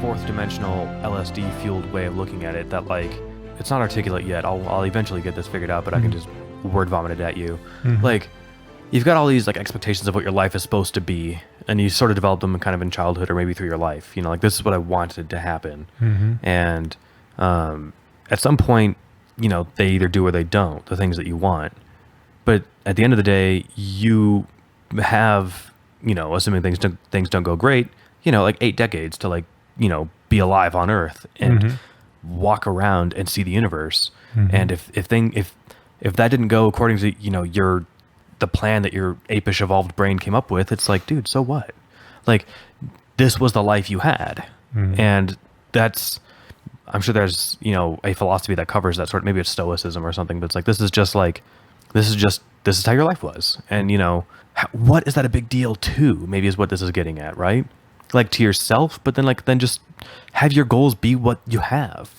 fourth dimensional LSD fueled way of looking at it that like it's not articulate yet. I'll eventually get this figured out, but I can just word vomit it at you. Like you've got all these like expectations of what your life is supposed to be, and you sort of develop them kind of in childhood or maybe through your life. You know, like this is what I wanted to happen, and at some point, you know, they either do or they don't, the things that you want. But at the end of the day, you have, you know, assuming things don't go great, you know, like 8 decades to like, you know, be alive on Earth and walk around and see the universe. And if that didn't go according to, you know, the plan that your apish evolved brain came up with, it's like, dude, so what? Like, this was the life you had. And that's, I'm sure there's, you know, a philosophy that covers that sort of, maybe it's Stoicism or something, but it's like, this is how your life was. And, you know, what is that a big deal to? Maybe is what this is getting at, right? Like to yourself, but then just have your goals be what you have.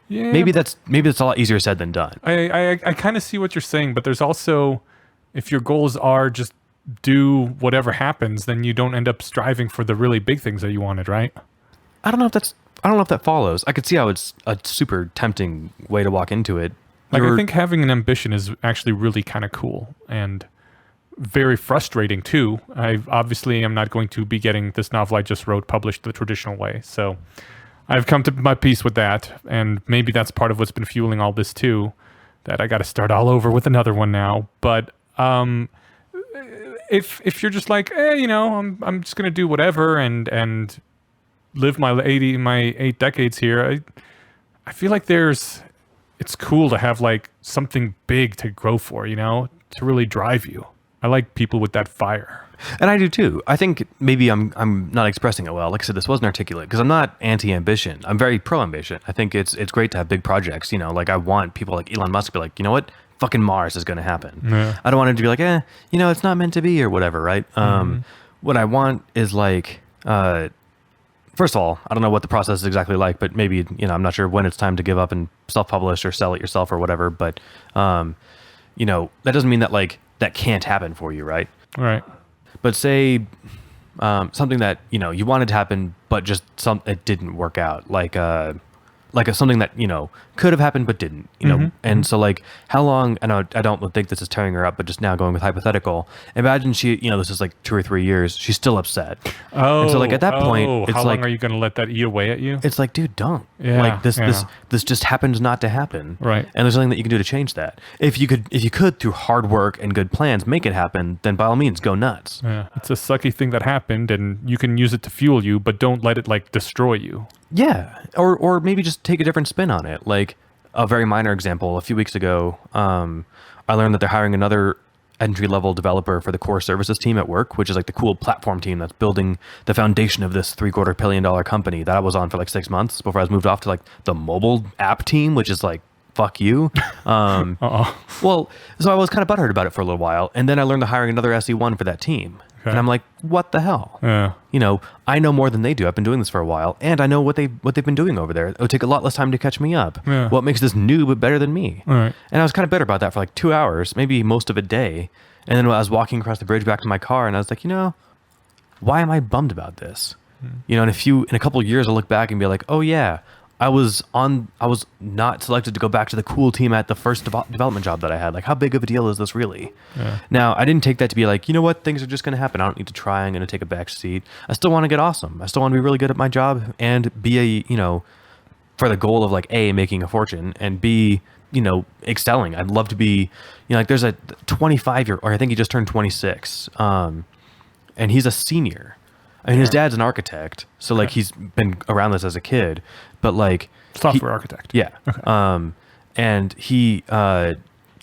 Yeah. Maybe that's a lot easier said than done. I kind of see what you're saying, but there's also, if your goals are just do whatever happens, then you don't end up striving for the really big things that you wanted, right? I don't know if that follows. I could see how it's a super tempting way to walk into it. Like, I think having an ambition is actually really kind of cool and very frustrating too. I obviously am not going to be getting this novel I just wrote published the traditional way. So I've come to my peace with that. And maybe that's part of what's been fueling all this too, that I got to start all over with another one now. But if you're just like, you know, I'm just going to do whatever and live my 8 decades here, I feel like it's cool to have like something big to grow for, you know, to really drive you. I like people with that fire. And I do too. I think maybe I'm not expressing it well. Like I said, this wasn't articulate because I'm not anti-ambition. I'm very pro-ambition. I think it's great to have big projects, you know, like I want people like Elon Musk to be like, you know what? Fucking Mars is going to happen. Yeah. I don't want him to be like, you know, it's not meant to be or whatever, right? What I want is like, first of all, I don't know what the process is exactly like, but maybe, you know, I'm not sure when it's time to give up and self-publish or sell it yourself or whatever. But, you know, that doesn't mean that like that can't happen for you, right? Right. But say something that, you know, you wanted to happen, but just it didn't work out. Like something that, you know, could have happened but didn't, you know. And so like how long, I know I don't think this is tearing her up, but just now going with hypothetical, imagine she, you know, this is like 2 or 3 years, she's still upset. And so like at that point, it's how like, long are you going to let that eat away at you? It's like, dude, don't. Like this just happens not to happen. Right. And there's nothing that you can do to change that. If you could through hard work and good plans make it happen, then by all means go nuts. Yeah. It's a sucky thing that happened and you can use it to fuel you, but don't let it like destroy you. Yeah, or maybe just take a different spin on it. Like a very minor example, a few weeks ago, I learned that they're hiring another entry-level developer for the core services team at work, which is like the cool platform team that's building the foundation of this $750 million company that I was on for like 6 months before I was moved off to like the mobile app team, which is like, fuck you. Well, so I was kind of butthurt about it for a little while, and then I learned they're hiring another SE1 for that team. Okay. And I'm like, what the hell? Yeah. You know, I know more than they do. I've been doing this for a while, and I know what they've been doing over there. It would take a lot less time to catch me up. Yeah. What makes this noob better than me? Right. And I was kind of bitter about that for like 2 hours, maybe most of a day. And then I was walking across the bridge back to my car, and I was like, you know, why am I bummed about this? You know, in a couple of years, I'll look back and be like, oh yeah, I was not selected to go back to the cool team at the first development job that I had. Like, how big of a deal is this really? Yeah. Now, I didn't take that to be like, you know what, things are just going to happen. I don't need to try. I'm going to take a back seat. I still want to get awesome. I still want to be really good at my job and be for the goal of like A, making a fortune, and B, you know, excelling. I'd love to be, you know, like there's a 25-year-old, or I think he just turned 26, and he's a senior. I mean, his dad's an architect, so like he's been around this as a kid, but like software architect. Yeah. Okay. And he, I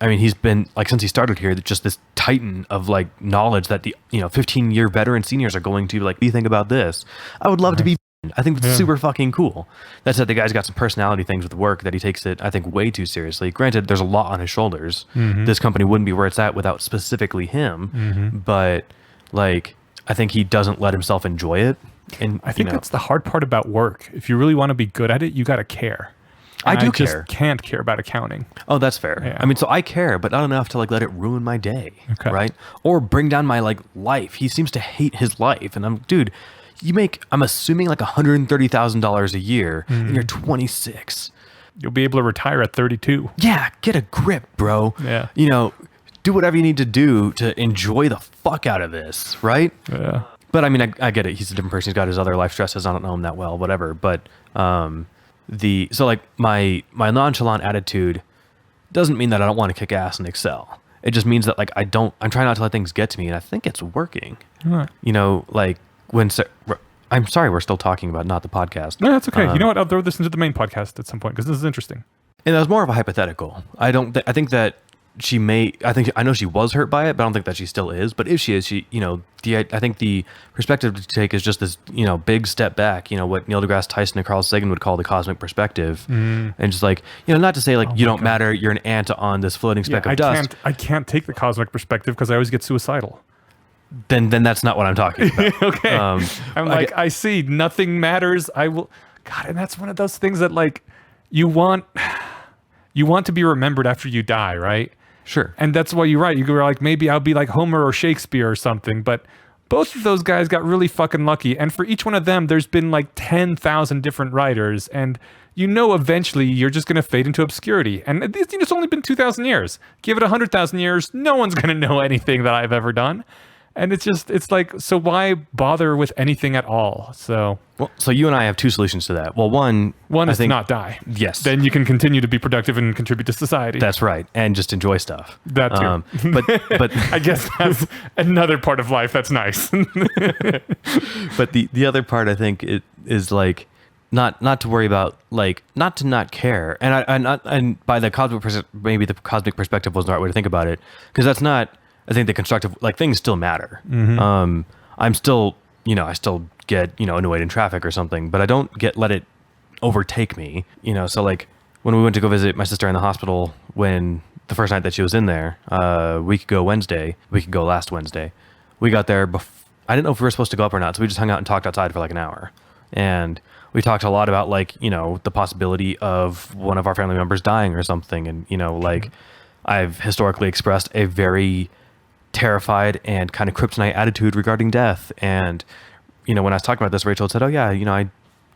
mean, he's been like since he started here, just this titan of like knowledge that the 15-year veteran seniors are going to like. What do you think about this? I would love to be. I think that's super fucking cool. That said, the guy's got some personality things with work that he takes it, I think, way too seriously. Granted, there's a lot on his shoulders. This company wouldn't be where it's at without specifically him, but like. I think he doesn't let himself enjoy it. And I think that's the hard part about work. If you really want to be good at it, you got to care. And I just can't care about accounting. Oh, that's fair. Yeah. I mean, so I care, but not enough to like let it ruin my day, right? Or bring down my like life. He seems to hate his life, and I'm, dude, you make, I'm assuming like $130,000 a year, and you're 26. You'll be able to retire at 32. Yeah, get a grip, bro. Yeah. You know, do whatever you need to do to enjoy the fuck out of this, right? Yeah. But I mean, I get it. He's a different person. He's got his other life stresses. I don't know him that well, whatever. But so like my nonchalant attitude doesn't mean that I don't want to kick ass and excel. It just means that like I'm trying not to let things get to me, and I think it's working. Right. You know, like I'm sorry, we're still talking about not the podcast. No, that's okay. You know what? I'll throw this into the main podcast at some point because this is interesting. And that was more of a hypothetical. I think that I know she was hurt by it, but I don't think that she still is. But if she is, I think the perspective to take is just this, big step back, what Neil deGrasse Tyson and Carl Sagan would call the cosmic perspective. And just like, not to say like, you don't matter, you're an ant on this floating speck of dust. I can't take the cosmic perspective because I always get suicidal. Then that's not what I'm talking about. Okay. I see nothing matters. I will, God, and that's one of those things that like, you want to be remembered after you die, right? Sure. And that's why you're right. You go like, maybe I'll be like Homer or Shakespeare or something. But both of those guys got really fucking lucky. And for each one of them, there's been like 10,000 different writers. And eventually you're just going to fade into obscurity. And it's only been 2,000 years. Give it 100,000 years, no one's going to know anything that I've ever done. And it's like, so why bother with anything at all? So you and I have two solutions to that. Well, one is to not die. Yes. Then you can continue to be productive and contribute to society. That's right. And just enjoy stuff. That too. But I guess that's another part of life that's nice. But the other part, I think, is like, not to worry about, like, not to not care. And by the cosmic, maybe the cosmic perspective wasn't the right way to think about it. Because that's not, I think the constructive, like, things still matter. Mm-hmm. I'm still, I still get, annoyed in traffic or something, but I don't let it overtake me, so like when we went to go visit my sister in the hospital, when the first night that she was in there, we could go last Wednesday. We got there I didn't know if we were supposed to go up or not. So we just hung out and talked outside for like an hour. And we talked a lot about like, the possibility of one of our family members dying or something. And, like I've historically expressed a very terrified and kind of kryptonite attitude regarding death. And, when I was talking about this, Rachel said, "Oh yeah, I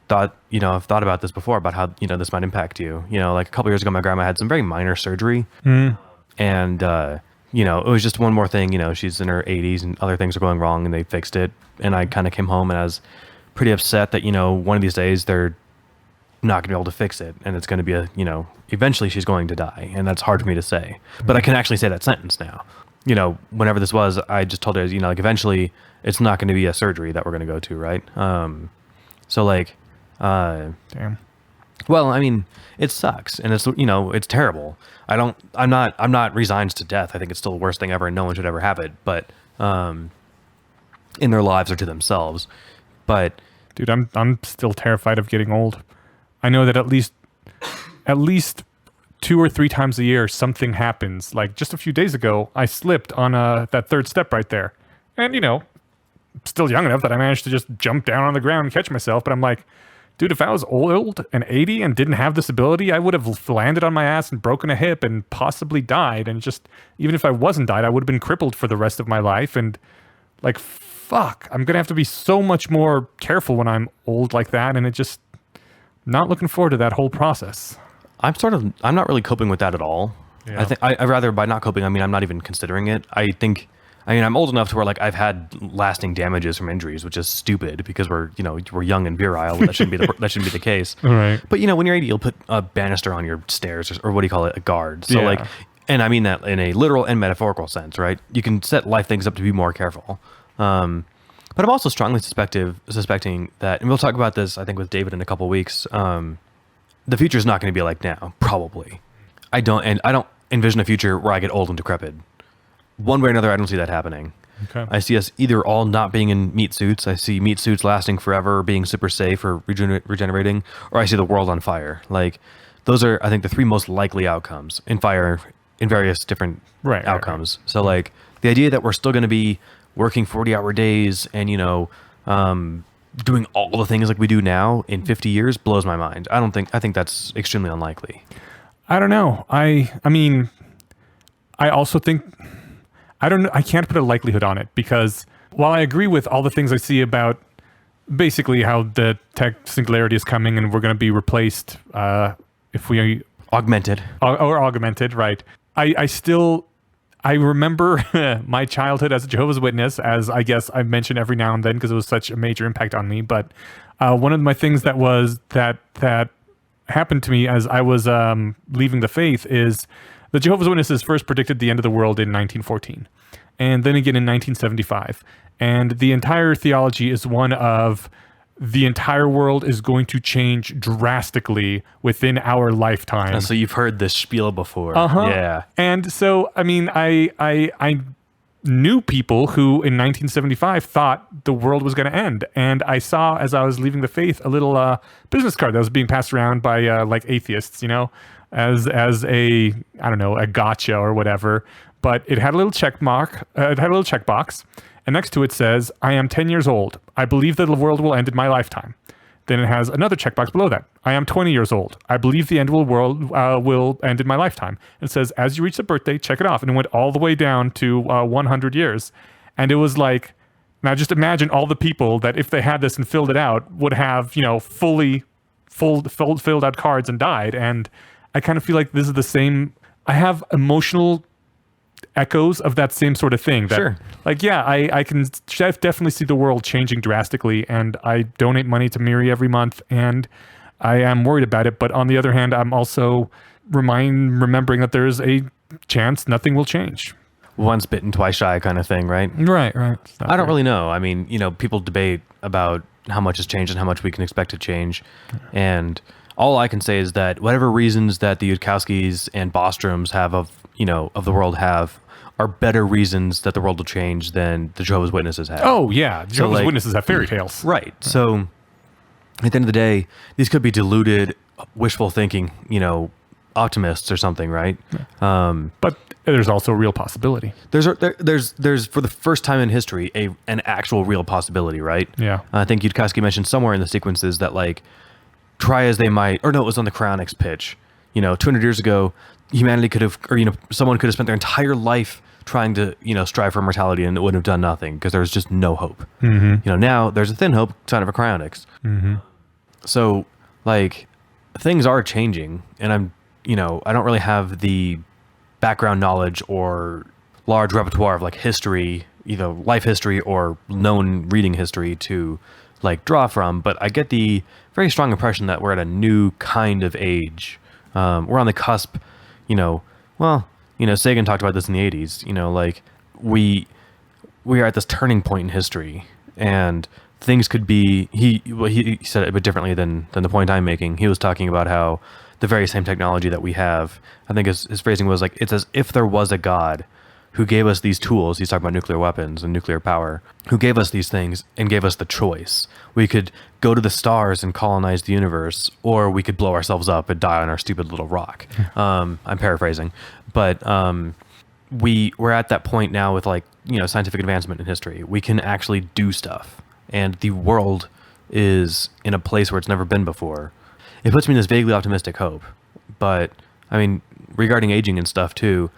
thought, I've thought about this before about how, this might impact you." Like a couple years ago, my grandma had some very minor surgery. And, it was just one more thing, she's in her 80s and other things are going wrong and they fixed it. And I kind of came home and I was pretty upset that, one of these days they're not going to be able to fix it. And it's going to be eventually she's going to die. And that's hard for me to say, but I can actually say that sentence now. Whenever this was, I just told her, like eventually it's not going to be a surgery that we're going to go to. Right. So like, damn. Well, I mean, it sucks and it's, it's terrible. I'm not resigned to death. I think it's still the worst thing ever and no one should ever have it, but, in their lives or to themselves. But dude, I'm still terrified of getting old. I know that at least 2 or 3 times a year, something happens. Like just a few days ago, I slipped on that third step right there. And, still young enough that I managed to just jump down on the ground and catch myself. But I'm like, dude, if I was old and 80 and didn't have this ability, I would have landed on my ass and broken a hip and possibly died. And just, even if I wasn't died, I would have been crippled for the rest of my life. And like, fuck, I'm going to have to be so much more careful when I'm old like that. And not looking forward to that whole process. I'm not really coping with that at all. Yeah. I think I'd rather, by not coping, I mean, I'm not even considering it. I'm old enough to where like I've had lasting damages from injuries, which is stupid because we're young and virile. That shouldn't be the case. All right. But when you're 80, you'll put a banister on your stairs or what do you call it? A guard. So like, and I mean that in a literal and metaphorical sense, right? You can set life things up to be more careful. But I'm also strongly suspecting that, and we'll talk about this, I think, with David in a couple of weeks. The future is not going to be like now, probably. I don't envision a future where I get old and decrepit. One way or another, I don't see that happening. Okay. I see us either all not being in meat suits. I see meat suits lasting forever, being super safe or regenerating, or I see the world on fire. Like those are, I think, the 3 most likely outcomes in various different outcomes. Right. So like the idea that we're still going to be working 40-hour days and doing all the things like we do now in 50 years blows my mind. I think that's extremely unlikely. I don't know. I mean, I also think, I don't know. I can't put a likelihood on it because while I agree with all the things I see about basically how the tech singularity is coming and we're going to be replaced if we Augmented. or augmented, right? I remember my childhood as a Jehovah's Witness, as I guess I mention every now and then because it was such a major impact on me. But one of my things that happened to me as I was leaving the faith is the Jehovah's Witnesses first predicted the end of the world in 1914, and then again in 1975. And the entire theology is one of the entire world is going to change drastically within our lifetime. So you've heard this spiel before. Yeah. And so, I mean, I knew people who in 1975 thought the world was going to end. And I saw, as I was leaving the faith, a little business card that was being passed around by like atheists, you know, as a, I don't know, a gotcha or whatever. But it had a little check mark. It had a little checkbox. And next to it says, I am 10 years old. I believe that the world will end in my lifetime. Then it has another checkbox below that. I am 20 years old. I believe the end of the world will end in my lifetime. It says, as you reach the birthday, check it off. And it went all the way down to 100 years. And it was like, now just imagine all the people that if they had this and filled it out would have, you know, filled out cards and died. And I kind of feel like this is the same. I have emotional echoes of that same sort of thing. That, Sure. Like, yeah, I can definitely see the world changing drastically, and I donate money to Miri every month, and I am worried about it. But on the other hand, I'm also remembering that there's a chance nothing will change. Once bitten, twice shy kind of thing, right? Right. I don't really know. I mean, you know, people debate about how much has changed and how much we can expect to change. And all I can say is that whatever reasons that the Yudkowskis and Bostroms have of the world have are better reasons that the world will change than the Jehovah's Witnesses have. Oh, yeah. Jehovah's Witnesses have fairy tales. Right. So at the end of the day, these could be deluded, wishful thinking, you know, optimists or something, right? But there's also a real possibility. There's for the first time in history an actual real possibility, right? Yeah. I think Yudkowsky mentioned somewhere in the sequences that, like, try as they might, or no, it was on the cryonics pitch. You know, 200 years ago, humanity could have, or, you know, someone could have spent their entire life trying to, you know, strive for immortality, and it wouldn't have done nothing because there was just no hope. Mm-hmm. You know, now there's a thin hope, sign of a cryonics. Mm-hmm. So, like, things are changing, and I don't really have the background knowledge or large repertoire of, like, history, either life history or known reading history to, like, draw from, but I get the very strong impression that we're at a new kind of age. We're on the cusp, Sagan talked about this in the 80s, like we are at this turning point in history, and things could be, he said it a bit differently than the point I'm making. He was talking about how the very same technology that we have, I think his phrasing was like, it's as if there was a God who gave us these tools. He's talking about nuclear weapons and nuclear power, who gave us these things and gave us the choice. We could go to the stars and colonize the universe, or we could blow ourselves up and die on our stupid little rock. I'm paraphrasing, but we're at that point now with, like, scientific advancement in history. We can actually do stuff, and the world is in a place where it's never been before. It puts me in this vaguely optimistic hope, but I mean, regarding aging and stuff too,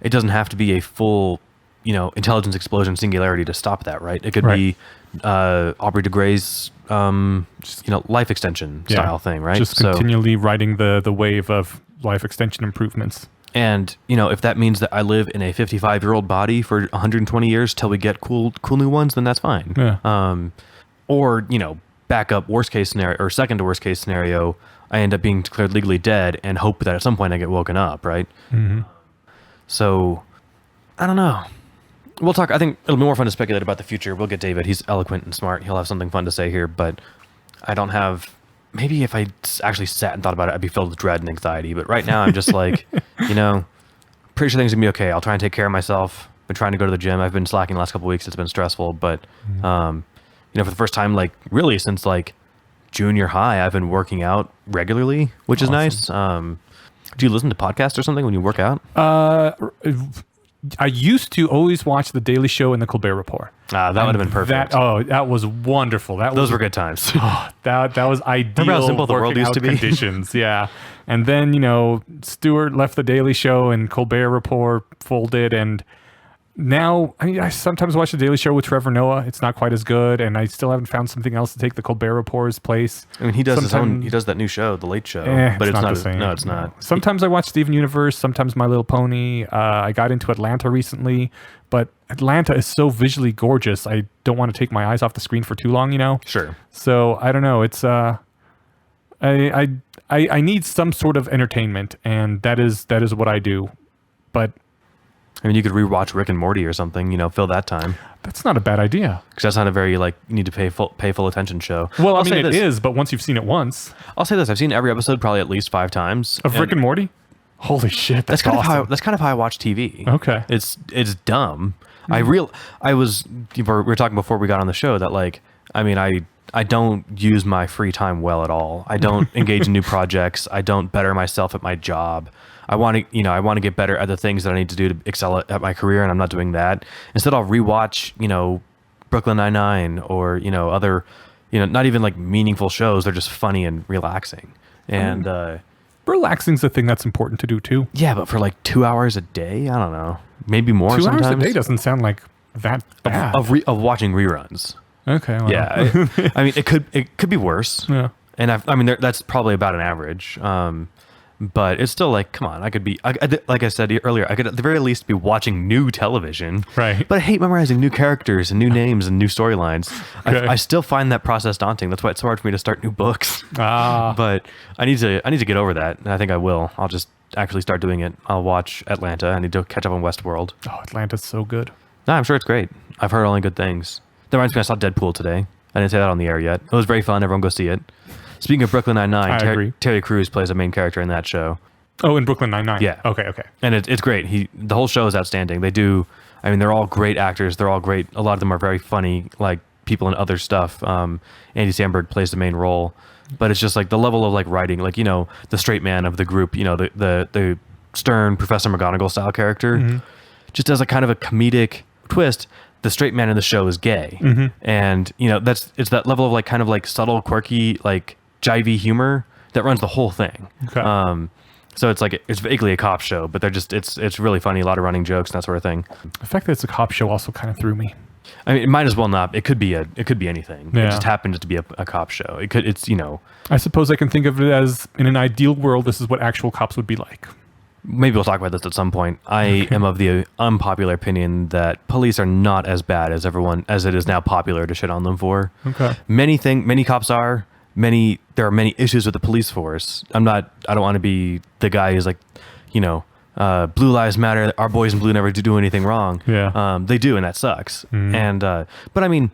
it doesn't have to be a full, intelligence explosion singularity to stop that, right? It could be Aubrey de Grey's, life extension style thing, right? Just continually riding the wave of life extension improvements. And, if that means that I live in a 55-year-old body for 120 years till we get cool new ones, then that's fine. Yeah. Or, back up worst case scenario, or second to worst case scenario, I end up being declared legally dead and hope that at some point I get woken up, right? Mm-hmm. So, I don't know. We'll talk. I think it'll be more fun to speculate about the future. We'll get David. He's eloquent and smart. He'll have something fun to say here, but I don't have... Maybe if I actually sat and thought about it, I'd be filled with dread and anxiety. But right now, I'm just like, pretty sure things are going to be okay. I'll try and take care of myself. Been trying to go to the gym. I've been slacking the last couple of weeks. It's been stressful. But, for the first time, like, really since, like, junior high, I've been working out regularly, which is nice. Do you listen to podcasts or something when you work out? I used to always watch The Daily Show and The Colbert Report. That would have been perfect. That was wonderful. Those were good times. That was ideal. Remember how simple the world used to be? Conditions, yeah. And then, Stewart left The Daily Show and Colbert Report folded, and now, I mean, I sometimes watch The Daily Show with Trevor Noah. It's not quite as good, and I still haven't found something else to take the Colbert Report's place. I mean, he does he does that new show, The Late Show, but it's not the same. No, it's not. Sometimes I watch Steven Universe, sometimes My Little Pony. I got into Atlanta recently, but Atlanta is so visually gorgeous. I don't want to take my eyes off the screen for too long, Sure. So I don't know. It's I need some sort of entertainment, and that is what I do. But I mean, you could rewatch Rick and Morty or something, fill that time. that's not a bad idea. Because that's not a very, you need to pay full attention show. Well, I mean, it is, but once you've seen it once. I'll say this. I've seen every episode probably at least 5 times. Of Rick and Morty? Holy shit, that's kind awesome. that's kind of how I watch TV. Okay. It's dumb. We were talking before we got on the show that, I don't use my free time well at all. I don't engage in new projects. I don't better myself at my job. I want to get better at the things that I need to do to excel at my career, and I'm not doing that. Instead, I'll rewatch, Brooklyn Nine-Nine or, other, not even meaningful shows. They're just funny and relaxing. And relaxing's a thing that's important to do too. yeah, but for 2 hours a day, I don't know, maybe more. 2 sometimes. hours a day doesn't sound like that bad. of watching reruns. Okay. Well. Yeah, I mean, it could be worse. Yeah. And that's probably about an average. But it's still come on, like I said earlier, I could at the very least be watching new television. Right. But I hate memorizing new characters and new names and new storylines. Okay. I still find that process daunting. That's why it's so hard for me to start new books. But I need to get over that, and I think I will. I'll just actually start doing it. I'll watch Atlanta. I need to catch up on Westworld. Oh, Atlanta's so good. No, I'm sure it's great. I've heard only good things. That reminds me, I saw Deadpool today. I didn't say that on the air yet. It was very fun. Everyone go see it. Speaking of Brooklyn Nine-Nine, I agree. Terry Crews plays a main character in that show. Oh, in Brooklyn Nine-Nine. Yeah. Okay. And it's great. The whole show is outstanding. They're all great actors. They're all great. A lot of them are very funny, people in other stuff. Andy Samberg plays the main role. But it's just the level of writing, the straight man of the group, the stern Professor McGonagall style character, just as a kind of a comedic twist. The straight man in the show is gay, and it's that level of subtle, quirky, jivey humor that runs the whole thing. Okay. So it's vaguely a cop show, but it's really funny, a lot of running jokes and that sort of thing. The fact that it's a cop show also kind of threw me. I mean, it might as well not. It could be anything. Yeah. It just happens to be a cop show. I suppose I can think of it as, in an ideal world, this is what actual cops would be like. Maybe we'll talk about this at some point. I am of the unpopular opinion that police are not as bad as it is now popular to shit on them for. Okay. Many cops are. There are many issues with the police force. I don't want to be the guy who's Blue Lives Matter. Our boys in blue never do anything wrong. Yeah. They do, and that sucks. And but I mean,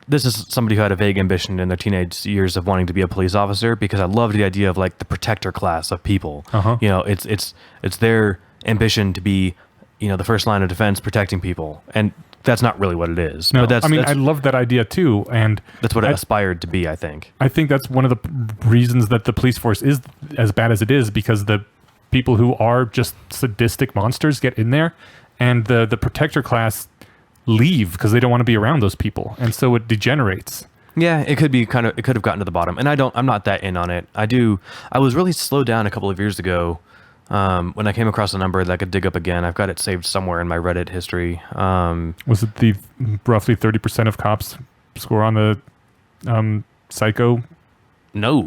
this is somebody who had a vague ambition in their teenage years of wanting to be a police officer, because I loved the idea of the protector class of people. It's their ambition to be, the first line of defense, protecting people, and that's not really what it is. No, But I love that idea too, and that's what it aspired to be, I think. I think that's one of the reasons that the police force is as bad as it is, because the people who are just sadistic monsters get in there, and the protector class leave because they don't want to be around those people, and so it degenerates. Yeah, it could have gotten to the bottom, and I'm not that in on it. I was really slowed down a couple of years ago when I came across a number that I could dig up again. I've got it saved somewhere in my Reddit history. Was it the roughly 30% of cops score on the psycho? No.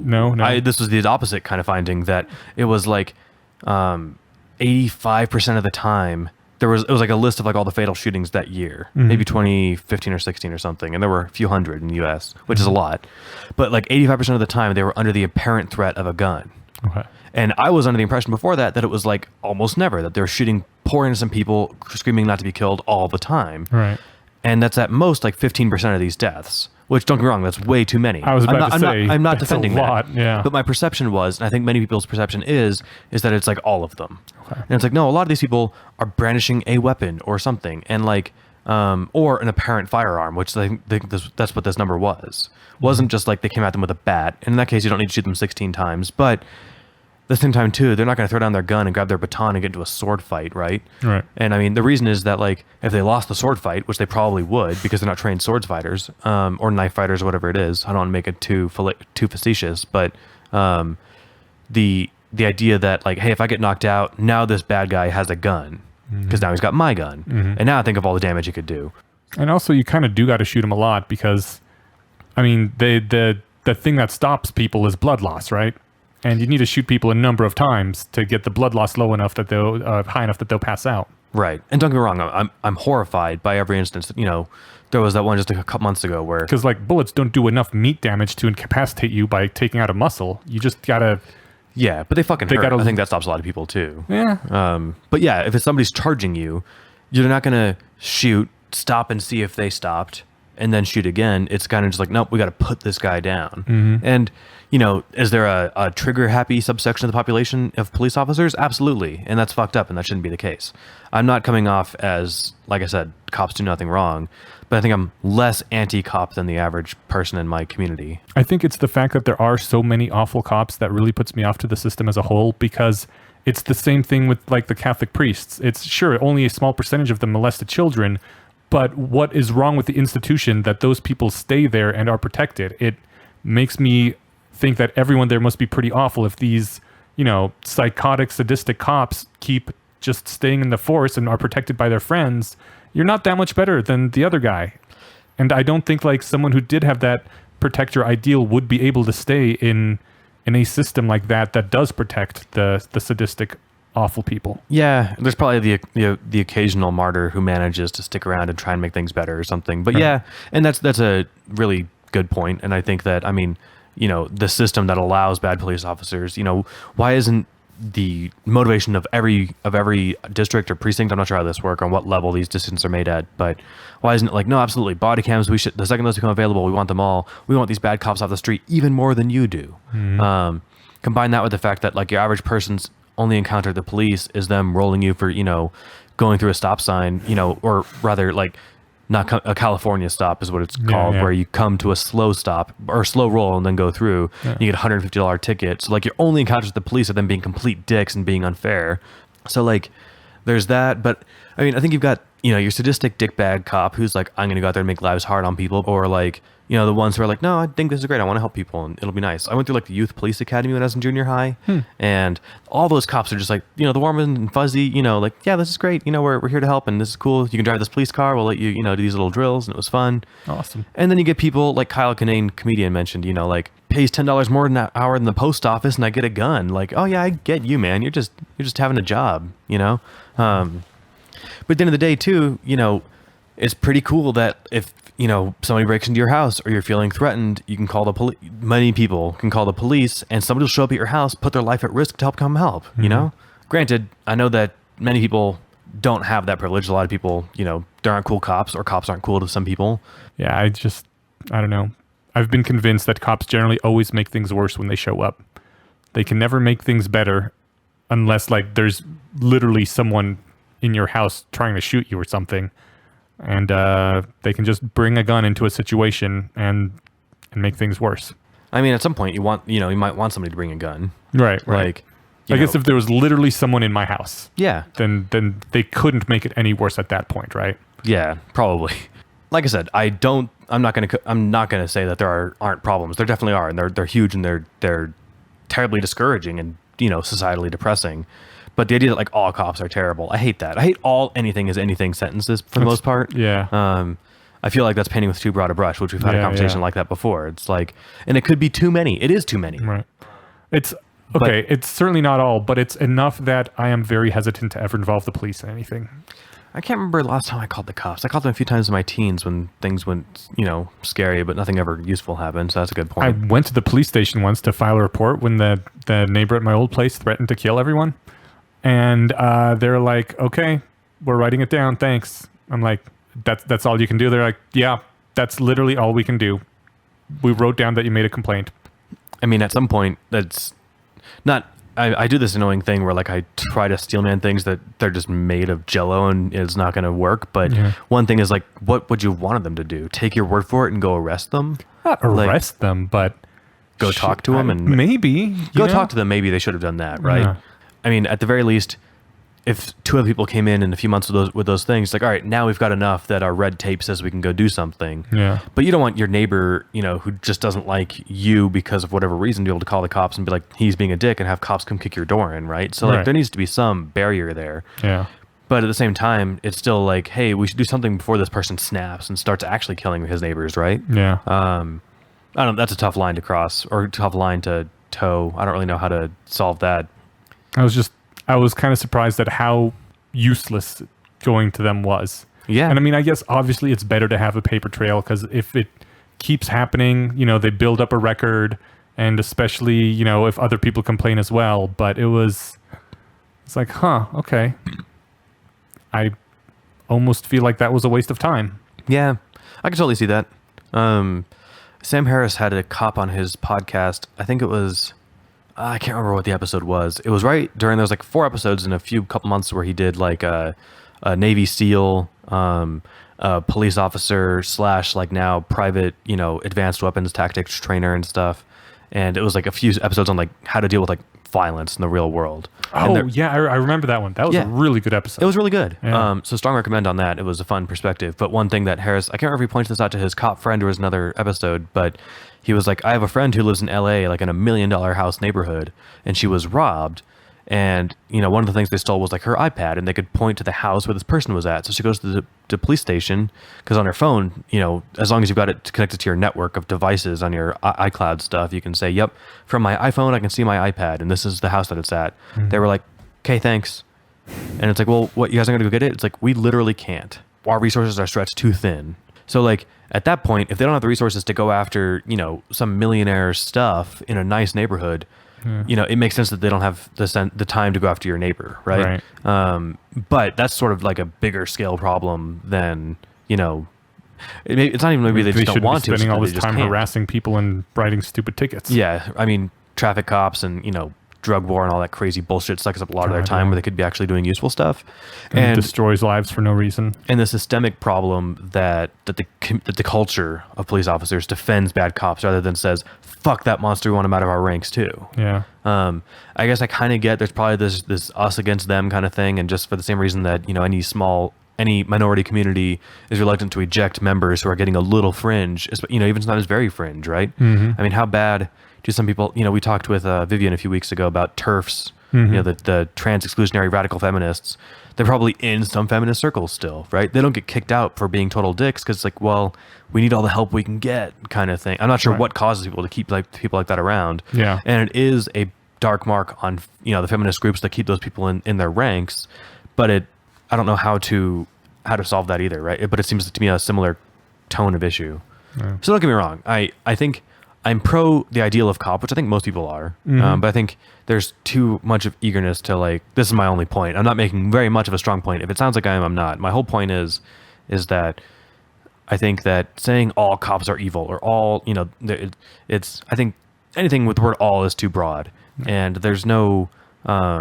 This was the opposite kind of finding, that it was 85% of the time. It was a list of all the fatal shootings that year, maybe 2015 or 16 or something, and there were a few hundred in the U.S., which is a lot. But 85% of the time, they were under the apparent threat of a gun. Okay. And I was under the impression before that it was almost never, that they're shooting poor innocent people, screaming not to be killed all the time. Right. And that's at most 15% of these deaths. Which, don't get me wrong, that's way too many. I was about to say, I'm not that's defending a lot, that. yeah. But my perception was, and I think many people's perception is that it's all of them. Okay. And it's no, a lot of these people are brandishing a weapon or something, and or an apparent firearm, which that's what this number was. Wasn't just they came at them with a bat. And in that case, you don't need to shoot them 16 times. But at the same time, too, they're not going to throw down their gun and grab their baton and get into a sword fight, right? Right. And I mean, the reason is that if they lost the sword fight, which they probably would because they're not trained sword fighters or knife fighters or whatever it is. I don't want to make it too facetious, but the idea that hey, if I get knocked out, now this bad guy has a gun, because now he's got my gun. And now think of all the damage he could do. And also, you kind of do got to shoot him a lot because, I mean, the thing that stops people is blood loss, right? And you need to shoot people a number of times to get the blood loss low enough that they'll high enough that they'll pass out. Right. And don't get me wrong, I'm horrified by every instance. You know, there was that one just a couple months ago where... Because, like, bullets don't do enough meat damage to incapacitate you by taking out a muscle. You just gotta... Yeah, but they fucking hurt. I think that stops a lot of people, too. Yeah. But yeah, if it's somebody's charging you, you're not going to shoot, stop and see if they stopped, and then shoot again. It's kind of just like, nope, we got to put this guy down. And, you know, is there a trigger-happy subsection of the population of police officers? Absolutely. And that's fucked up, and that shouldn't be the case. I'm not coming off as, like I said, cops do nothing wrong, but I think I'm less anti-cop than the average person in my community. I think it's the fact that there are so many awful cops that really puts me off to the system as a whole, because it's the same thing with, like, the Catholic priests. It's sure only a small percentage of them molested children, but what is wrong with the institution that those people stay there and are protected? It makes me think that everyone there must be pretty awful if these, you know, psychotic, sadistic cops keep just staying in the force and are protected by their friends. You're not that much better than the other guy. And I don't think, like, someone who did have that protector ideal would be able to stay in a system like that does protect the sadistic, awful people. Yeah, there's probably the occasional martyr who manages to stick around and try and make things better or something. But yeah, and that's a really good point. And I think that, I mean, you know, the system that allows bad police officers, you know, why isn't the motivation of every district or precinct, I'm not sure how this works, on what level these decisions are made at, but why isn't it like, no, absolutely, body cams, we should, the second those become available, we want them all. We want these bad cops off the street even more than you do. Combine that with the fact that, like, your average person's only encounter the police is them rolling you for, you know, going through a stop sign, you know, or rather, like, not a California stop is what it's called, where you come to a slow stop or slow roll and then go through. You get a $150 ticket. So, like, your only encounters with the police are them being complete dicks and being unfair. So, like, there's that. But I mean, I think you've got, you know, your sadistic dickbag cop who's like, I'm going to go out there and make lives hard on people, or like, you know, the ones who are like, no, I think this is great. I want to help people and it'll be nice. I went through, like, the youth police academy when I was in junior high, and all those cops are just like, you know, the warm and fuzzy, you know, like, yeah, this is great. You know, we're here to help and this is cool. You can drive this police car. We'll let you, you know, do these little drills, and it was fun. Awesome. And then you get people like Kyle Kinane, comedian, mentioned, you know, like, pays $10 more an hour than the post office and I get a gun. Like, oh yeah, I get you, man. You're just having a job, you know? But at the end of the day too, you know, it's pretty cool that if, you know, somebody breaks into your house or you're feeling threatened, you can call the police. Many people can call the police and somebody will show up at your house, put their life at risk to come help, you know? Granted, I know that many people don't have that privilege. A lot of people, you know, there aren't cool cops, or cops aren't cool to some people. Yeah, I don't know. I've been convinced that cops generally always make things worse when they show up. They can never make things better unless, like, there's literally someone in your house trying to shoot you or something. And they can just bring a gun into a situation and make things worse. I mean, at some point you might want somebody to bring a gun. Right. Like, I guess if there was literally someone in my house, then they couldn't make it any worse at that point, right? Yeah, probably. Like I said, I'm not gonna say that there aren't problems. There definitely are, and they're huge, and they're terribly discouraging and, you know, societally depressing. But the idea that, like, all cops are terrible, I hate that. I hate all anything is anything sentences for the most part. Yeah. I feel like that's painting with too broad a brush, which we've had a conversation like that before. It's like, and it could be too many. It is too many. Right. It's okay. It's certainly not all, but it's enough that I am very hesitant to ever involve the police in anything. I can't remember the last time I called the cops. I called them a few times in my teens when things went, you know, scary, but nothing ever useful happened. So that's a good point. I went to the police station once to file a report when the neighbor at my old place threatened to kill everyone. And they're like, okay, we're writing it down. Thanks. I'm like, that's all you can do? They're like, yeah, that's literally all we can do. We wrote down that you made a complaint. I mean, at some point, that's not... I do this annoying thing where, like, I try to steelman things that they're just made of Jello and it's not going to work. But one thing is, like, what would you want them to do? Take your word for it and go arrest them? Not arrest them, but... Go talk to them? And maybe. Go talk to them. Maybe they should have done that, right? Yeah. I mean, at the very least, if two other people came in a few months with those things, like, all right, now we've got enough that our red tape says we can go do something. Yeah. But you don't want your neighbor, you know, who just doesn't like you because of whatever reason, to be able to call the cops and be like, he's being a dick, and have cops come kick your door in, right? So, like, there needs to be some barrier there. Yeah. But at the same time, it's still like, hey, we should do something before this person snaps and starts actually killing his neighbors, right? Yeah. I don't. That's a tough line to cross or tough line to toe. I don't really know how to solve that. I was kind of surprised at how useless going to them was. Yeah. And I mean, I guess obviously it's better to have a paper trail because if it keeps happening, they build up a record, and especially, if other people complain as well. But it's like, okay. I almost feel like that was a waste of time. Yeah, I can totally see that. Sam Harris had a cop on his podcast. I think it was, I can't remember what the episode was. It was right during, there was like 4 episodes in a couple months where he did like a Navy SEAL, a police officer / like now private, advanced weapons tactics trainer and stuff. And it was like a few episodes on like how to deal with like violence in the real world. Oh, yeah, I remember that one. That was a really good episode. It was really good. Yeah. So strong recommend on that. It was a fun perspective. But one thing that Harris, I can't remember if he pointed this out to his cop friend or was another episode, but he was like, I have a friend who lives in LA, like in $1 million house neighborhood, and she was robbed. And, one of the things they stole was like her iPad, and they could point to the house where this person was at. So she goes to the police station, because on her phone, as long as you've got it connected to your network of devices on your iCloud stuff, you can say, yep, from my iPhone, I can see my iPad, and this is the house that it's at. Mm-hmm. They were like, okay, thanks. And it's like, well, what, you guys are going to go get it? It's like, we literally can't. Our resources are stretched too thin. So like at that point, if they don't have the resources to go after, some millionaire stuff in a nice neighborhood, it makes sense that they don't have the time to go after your neighbor, right? But that's sort of like a bigger scale problem than, it's not even maybe they just don't want to. Spending all this time harassing people and writing stupid tickets. Yeah, I mean, traffic cops and, drug war and all that crazy bullshit sucks up a lot of their time where they could be actually doing useful stuff. And destroys lives for no reason. And the systemic problem that the culture of police officers defends bad cops rather than says, fuck that monster, we want him out of our ranks too. Yeah. I guess I kind of get there's probably this us against them kind of thing, and just for the same reason that, any minority community is reluctant to eject members who are getting a little fringe, even sometimes very fringe, right? Mm-hmm. I mean, how bad do some people, we talked with Vivian a few weeks ago about TERFs, the trans exclusionary radical feminists. They're probably in some feminist circles still, right? They don't get kicked out for being total dicks because it's like, well, we need all the help we can get kind of thing. I'm not sure what causes people to keep people like that around. Yeah. And it is a dark mark on, the feminist groups that keep those people in their ranks, but I don't know how to solve that either, right? But it seems to me a similar tone of issue. Yeah. So don't get me wrong. I think I'm pro the ideal of cop, which I think most people are. Mm-hmm. But I think there's too much of eagerness to like, this is my only point. I'm not making very much of a strong point. If it sounds like I am, I'm not. My whole point is that I think that saying all cops are evil or all, I think anything with the word all is too broad. And there's no, I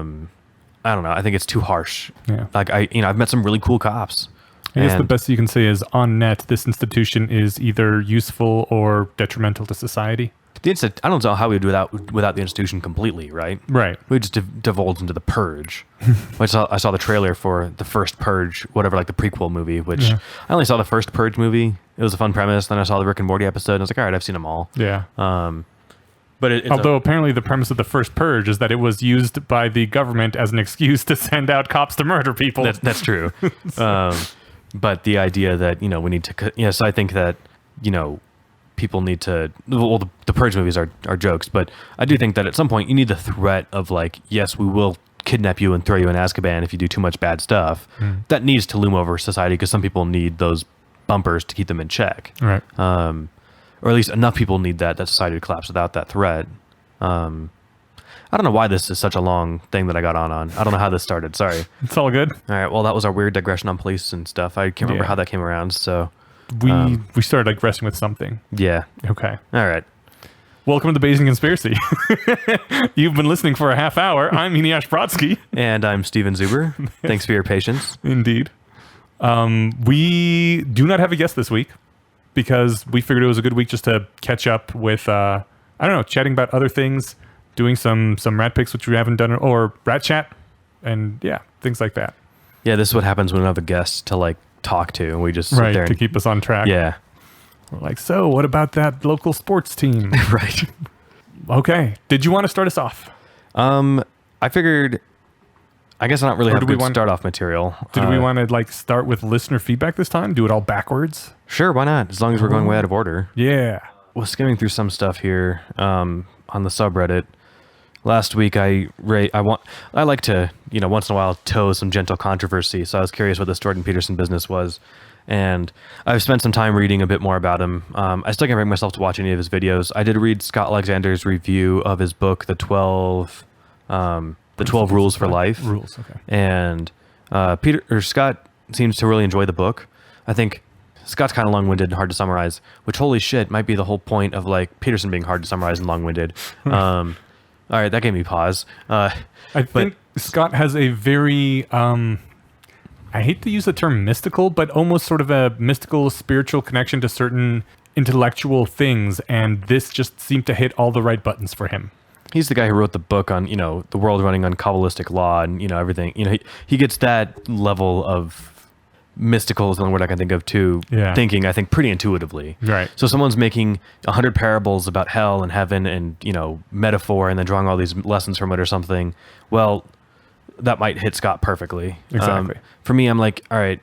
don't know. I think it's too harsh. Yeah. Like I've met some really cool cops. I guess the best you can say is on net, this institution is either useful or detrimental to society. I don't know how we would do without the institution completely, right? Right. We just divulged into the Purge. I saw the trailer for the first Purge, whatever, like the prequel movie, which I only saw the first Purge movie. It was a fun premise. Then I saw the Rick and Morty episode, and I was like, all right, I've seen them all. Yeah. But although apparently the premise of the first Purge is that it was used by the government as an excuse to send out cops to murder people. That's true. But the idea that, we need to, so I think that, people need to, well, the Purge movies are jokes, but I do think that at some point you need the threat of like, yes, we will kidnap you and throw you in Azkaban if you do too much bad stuff. That needs to loom over society because some people need those bumpers to keep them in check. Right. Or at least enough people need that society to collapse without that threat. I don't know why this is such a long thing that I got on. I don't know how this started. Sorry. It's all good. All right. Well, that was our weird digression on police and stuff. I can't remember how that came around. So we started digressing with something. Yeah. Okay. All right. Welcome to the Bayesian Conspiracy. You've been listening for a half hour. I'm Eneasz Brodsky. And I'm Steven Zuber. Thanks for your patience. Indeed. We do not have a guest this week because we figured it was a good week just to catch up with, chatting about other things, doing some rat picks, which we haven't done, or RatChat, and things like that. Yeah, this is what happens when we don't have a guest to like talk to, and we just sit there to keep us on track. Yeah. We're like, so what about that local sports team? I guess I don't really Or have do we good want- start-off material. Did we want to like start with listener feedback this time? Do it all backwards? Sure, why not? As long as we're going way out of order. Yeah. Well, skimming through some stuff here on the subreddit. Last week, I like to, once in a while toe some gentle controversy. So I was curious what this Jordan Peterson business was. And I've spent some time reading a bit more about him. I still can't bring myself to watch any of his videos. I did read Scott Alexander's review of his book, The 12 Rules for Life. Rules, okay. And Scott seems to really enjoy the book. I think Scott's kind of long-winded and hard to summarize, which, holy shit, might be the whole point of like Peterson being hard to summarize and long-winded. All right, that gave me pause. I think Scott has a very, I hate to use the term mystical, but almost sort of a mystical, spiritual connection to certain intellectual things, and this just seemed to hit all the right buttons for him. He's the guy who wrote the book on, the world running on Kabbalistic law and, everything. He gets that level of mystical is the only word I can think of too, thinking, I think, pretty intuitively. Right. So someone's making 100 parables about hell and heaven and, metaphor and then drawing all these lessons from it or something. Well, that might hit Scott perfectly. Exactly. For me, I'm like, all right,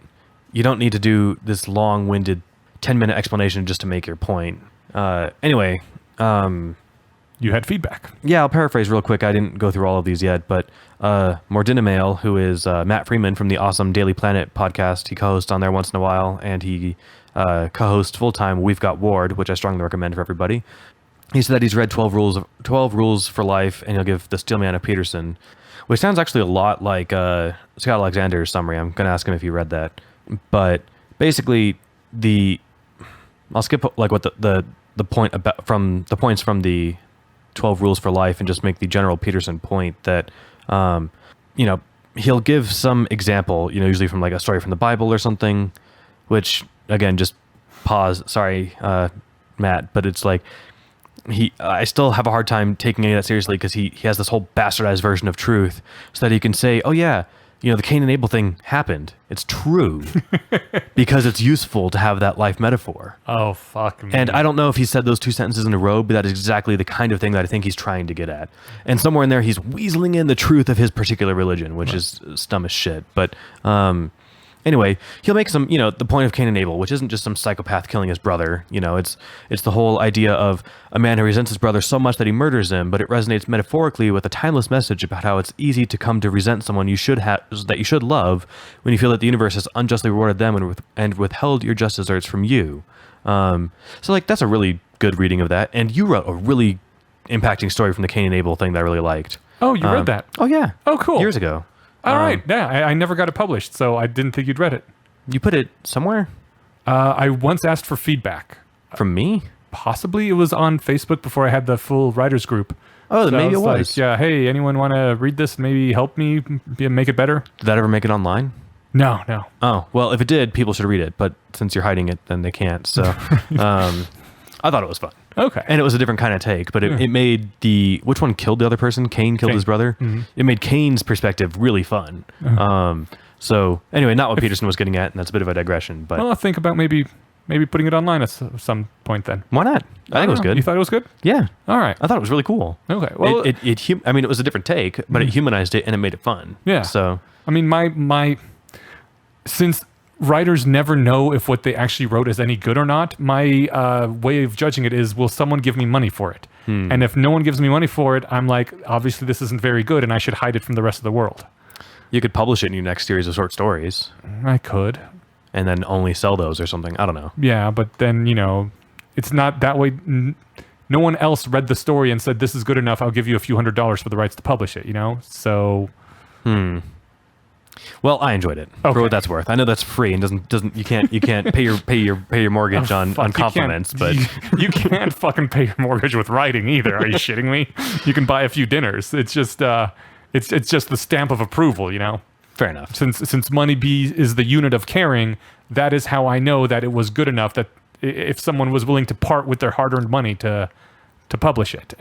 you don't need to do this long-winded 10-minute explanation just to make your point. Anyway, you had feedback. Yeah, I'll paraphrase real quick. I didn't go through all of these yet, but Mordinamail, who is Matt Freeman from the awesome Daily Planet podcast, he co-hosts on there once in a while, and he co-hosts full-time We've Got Ward, which I strongly recommend for everybody. He said that he's read 12 Rules for Life, and he'll give The Steelman of Peterson, which sounds actually a lot like Scott Alexander's summary. I'm going to ask him if he read that. But basically, I'll skip like what the point about from the points from the 12 Rules for Life and just make the general Peterson point that, he'll give some example, usually from like a story from the Bible or something, which again, just pause. Sorry, Matt, but it's like, I still have a hard time taking any of that seriously because he has this whole bastardized version of truth so that he can say, oh yeah, the Cain and Abel thing happened. It's true because it's useful to have that life metaphor. Oh, fuck me. And I don't know if he said those two sentences in a row, but that is exactly the kind of thing that I think he's trying to get at. And somewhere in there, he's weaseling in the truth of his particular religion, which is dumb as shit. But anyway, he'll make some, the point of Cain and Abel, which isn't just some psychopath killing his brother. It's the whole idea of a man who resents his brother so much that he murders him, but it resonates metaphorically with a timeless message about how it's easy to come to resent someone that you should love when you feel that the universe has unjustly rewarded them and withheld your just desserts from you. So like that's a really good reading of that. And you wrote a really impacting story from the Cain and Abel thing that I really liked. Oh, you read that? Oh yeah. Oh, cool. Years ago. All right. Yeah, I never got it published, so I didn't think you'd read it. You put it somewhere? I once asked for feedback. From me? Possibly it was on Facebook before I had the full writers group. Oh, So maybe it was. like, yeah, hey, anyone want to read this and maybe help me make it better? Did that ever make it online? No. Oh, well, if it did, people should read it. But since you're hiding it, then they can't. So I thought it was fun. Okay. And it was a different kind of take, but it made which one killed the other person? Cain killed his brother? Mm-hmm. It made Cain's perspective really fun. So anyway, not what Peterson was getting at, and that's a bit of a digression. But Well, I'll think about maybe putting it online at some point then. why not? I think it was good. You thought it was good? Yeah. All right. I thought it was really cool. Okay. Well, it was a different take, but it humanized it and it made it fun. Yeah. So I mean, my since writers never know if what they actually wrote is any good or not, my way of judging it is, will someone give me money for it? And if no one gives me money for it, I'm like, obviously this isn't very good and I should hide it from the rest of the world. you could publish it in your next series of short stories. I could. And then only sell those or something. I don't know. Yeah, but then, it's not that way. No one else read the story and said, this is good enough, I'll give you a few $100s for the rights to publish it, So... Well, I enjoyed it for what that's worth. I know that's free and doesn't you can't pay your mortgage on compliments, but you can't fucking pay your mortgage with writing either. Are you shitting me? You can buy a few dinners. It's just it's just the stamp of approval, fair enough. Since money is the unit of caring, that is how I know that it was good enough that if someone was willing to part with their hard-earned money to publish it.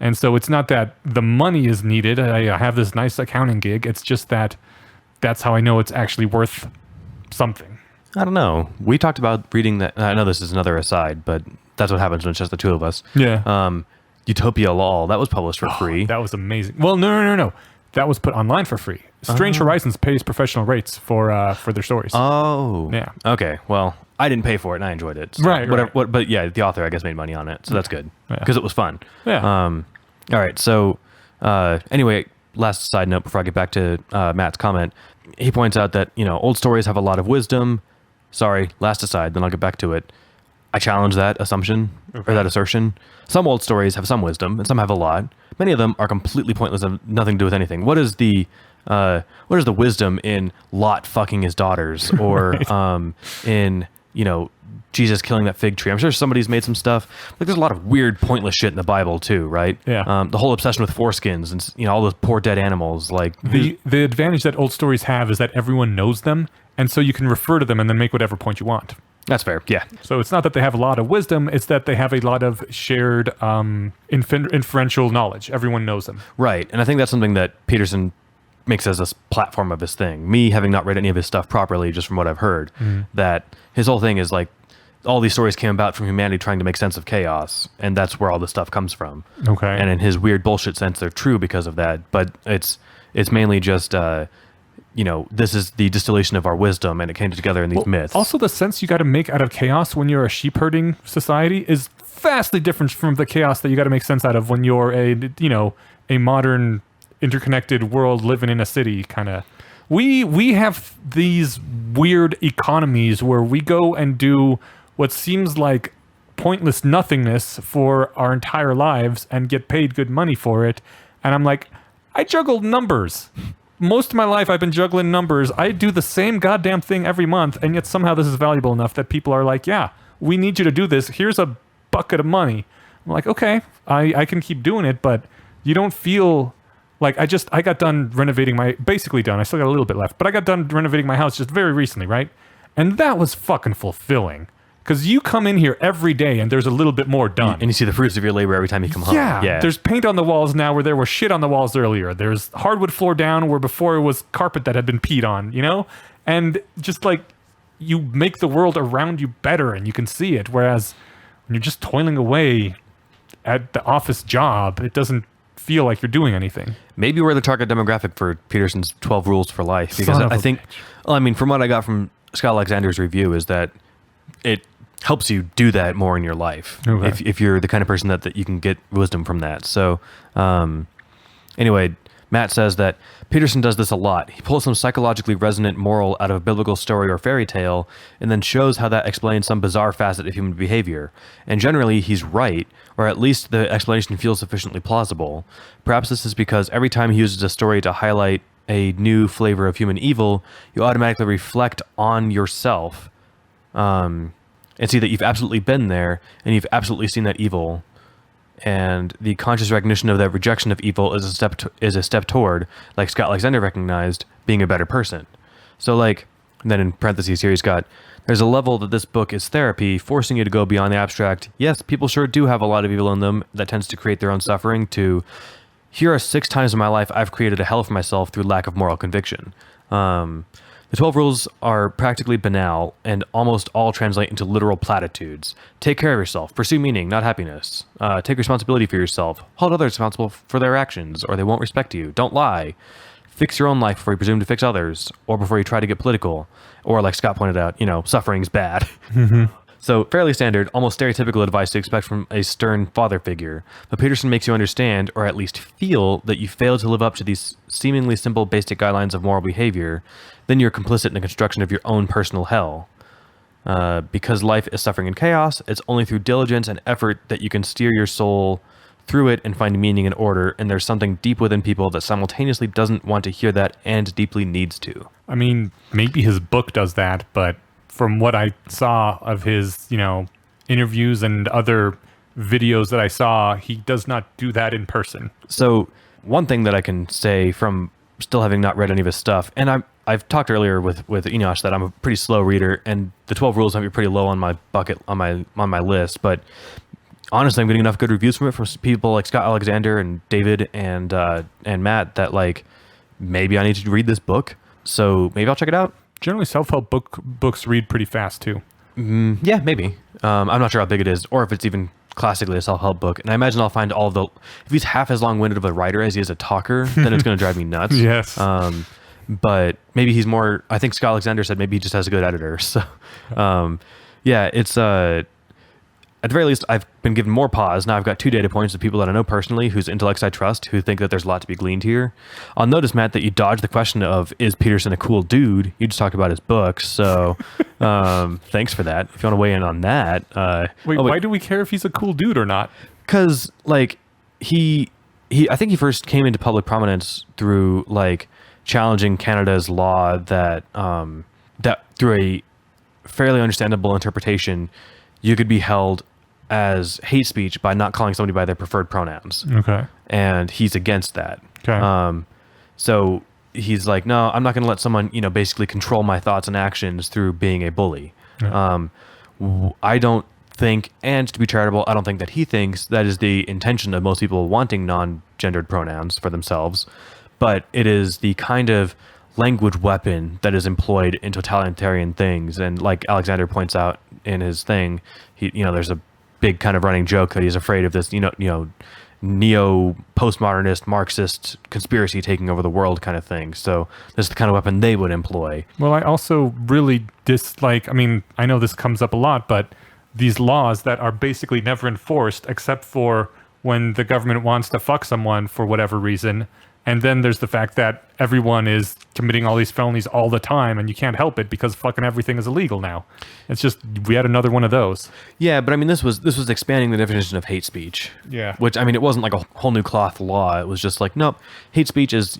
And so it's not that the money is needed. I have this nice accounting gig. It's just that's how I know it's actually worth something. I don't know. We talked about reading that. I know this is another aside, but that's what happens when it's just the two of us. Yeah. Utopia Law, that was published for free. That was amazing. Well, no. that was put online for free. Strange Horizons pays professional rates for their stories. Oh. Yeah. Okay. Well, I didn't pay for it and I enjoyed it. So Right. but yeah, the author, I guess, made money on it. So that's good because it was fun. Yeah. All right. So anyway, last side note before I get back to Matt's comment, he points out that, old stories have a lot of wisdom. Sorry, last aside, then I'll get back to it. I challenge that assumption or that assertion. Some old stories have some wisdom and some have a lot. Many of them are completely pointless and have nothing to do with anything. What is the wisdom in Lot fucking his daughters or in, Jesus killing that fig tree? I'm sure somebody's made some stuff. Like there's a lot of weird, pointless shit in the Bible too, right? Yeah. The whole obsession with foreskins and all those poor dead animals. Like the advantage that old stories have is that everyone knows them, and so you can refer to them and then make whatever point you want. That's fair. Yeah. So it's not that they have a lot of wisdom; it's that they have a lot of shared inferential knowledge. Everyone knows them. Right, and I think that's something that Peterson makes as a platform of his thing. Me having not read any of his stuff properly, just from what I've heard, that his whole thing is like all these stories came about from humanity trying to make sense of chaos, and that's where all this stuff comes from. Okay. And in his weird bullshit sense, they're true because of that, but it's mainly just this is the distillation of our wisdom, and it came together in these myths. Also, the sense you got to make out of chaos when you're a sheep herding society is vastly different from the chaos that you got to make sense out of when you're a modern interconnected world living in a city kind of. We have these weird economies where we go and do what seems like pointless nothingness for our entire lives and get paid good money for it. And I'm like, I juggle numbers. Most of my life I've been juggling numbers. I do the same goddamn thing every month, and yet somehow this is valuable enough that people are like, yeah, we need you to do this. Here's a bucket of money. I'm like, okay, I can keep doing it, but you don't feel like I got done renovating basically done. I still got a little bit left, but I got done renovating my house just very recently, right? And that was fucking fulfilling. Because you come in here every day and there's a little bit more done. And you see the fruits of your labor every time you come home. Yeah. There's paint on the walls now where there was shit on the walls earlier. There's hardwood floor down where before it was carpet that had been peed on, And just like you make the world around you better and you can see it. Whereas when you're just toiling away at the office job, it doesn't feel like you're doing anything. Maybe we're the target demographic for Peterson's 12 Rules for Life. Because I think, from what I got from Scott Alexander's review is that it helps you do that more in your life. Okay. If you're the kind of person that you can get wisdom from that. So anyway, Matt says that Peterson does this a lot. He pulls some psychologically resonant moral out of a biblical story or fairy tale and then shows how that explains some bizarre facet of human behavior. And generally he's right, or at least the explanation feels sufficiently plausible. Perhaps this is because every time he uses a story to highlight a new flavor of human evil, you automatically reflect on yourself and see that you've absolutely been there and you've absolutely seen that evil, and the conscious recognition of that rejection of evil is a step toward, like Scott Alexander recognized, being a better person. So and then in parentheses here he's got, there's a level that this book is therapy, forcing you to go beyond the abstract. Yes, people sure do have a lot of evil in them that tends to create their own suffering, to here are 6 times in my life I've created a hell for myself through lack of moral conviction. The 12 rules are practically banal and almost all translate into literal platitudes. Take care of yourself. Pursue meaning, not happiness. Take responsibility for yourself. Hold others responsible for their actions, or they won't respect you. Don't lie. Fix your own life before you presume to fix others, or before you try to get political. Or, like Scott pointed out, suffering's bad. Mm-hmm. So, fairly standard, almost stereotypical advice to expect from a stern father figure. But Peterson makes you understand, or at least feel, that you failed to live up to these seemingly simple basic guidelines of moral behavior. Then you're complicit in the construction of your own personal hell. Because life is suffering and chaos, it's only through diligence and effort that you can steer your soul through it and find meaning and order, and there's something deep within people that simultaneously doesn't want to hear that and deeply needs to. I mean, maybe his book does that, but from what I saw of his, interviews and other videos that I saw, he does not do that in person. So one thing that I can say from still having not read any of his stuff, and I've talked earlier with Enosh that I'm a pretty slow reader, and the 12 Rules might be pretty low on my bucket on my list, but honestly, I'm getting enough good reviews from it from people like Scott Alexander and David and Matt that maybe I need to read this book. So maybe I'll check it out. Generally, self-help books read pretty fast too. Yeah, maybe. I'm not sure how big it is, or if it's even classically a self-help book, and I imagine I'll find all the, if he's half as long-winded of a writer as he is a talker, then it's going to drive me nuts. Yes. But maybe he's more, I think Scott Alexander said maybe he just has a good editor. So, yeah, it's, at the very least, I've been given more pause. Now I've got 2 data points of people that I know personally whose intellects I trust, who think that there's a lot to be gleaned here. I'll notice, Matt, that you dodged the question of, is Peterson a cool dude? You just talked about his books. So thanks for that. If you want to weigh in on that. Why do we care if he's a cool dude or not? Because, like, I think he first came into public prominence through, like, challenging Canada's law that, that through a fairly understandable interpretation, you could be held as hate speech by not calling somebody by their preferred pronouns. Okay. And he's against that. Okay. So he's like, no, I'm not going to let someone, basically control my thoughts and actions through being a bully. Yeah. I don't think, and to be charitable, I don't think that he thinks that is the intention of most people wanting non-gendered pronouns for themselves, but it is the kind of language weapon that is employed in totalitarian things. And like Alexander points out in his thing, there's a big kind of running joke that he's afraid of this, neo-postmodernist Marxist conspiracy taking over the world kind of thing. So this is the kind of weapon they would employ. Well, I also really dislike, I know this comes up a lot, but these laws that are basically never enforced except for when the government wants to fuck someone for whatever reason. And then there's the fact that everyone is committing all these felonies all the time, and you can't help it because fucking everything is illegal now. It's just, we had another one of those. Yeah, but this was expanding the definition of hate speech. Yeah. Which, it wasn't like a whole new cloth law. It was just like, nope, hate speech is,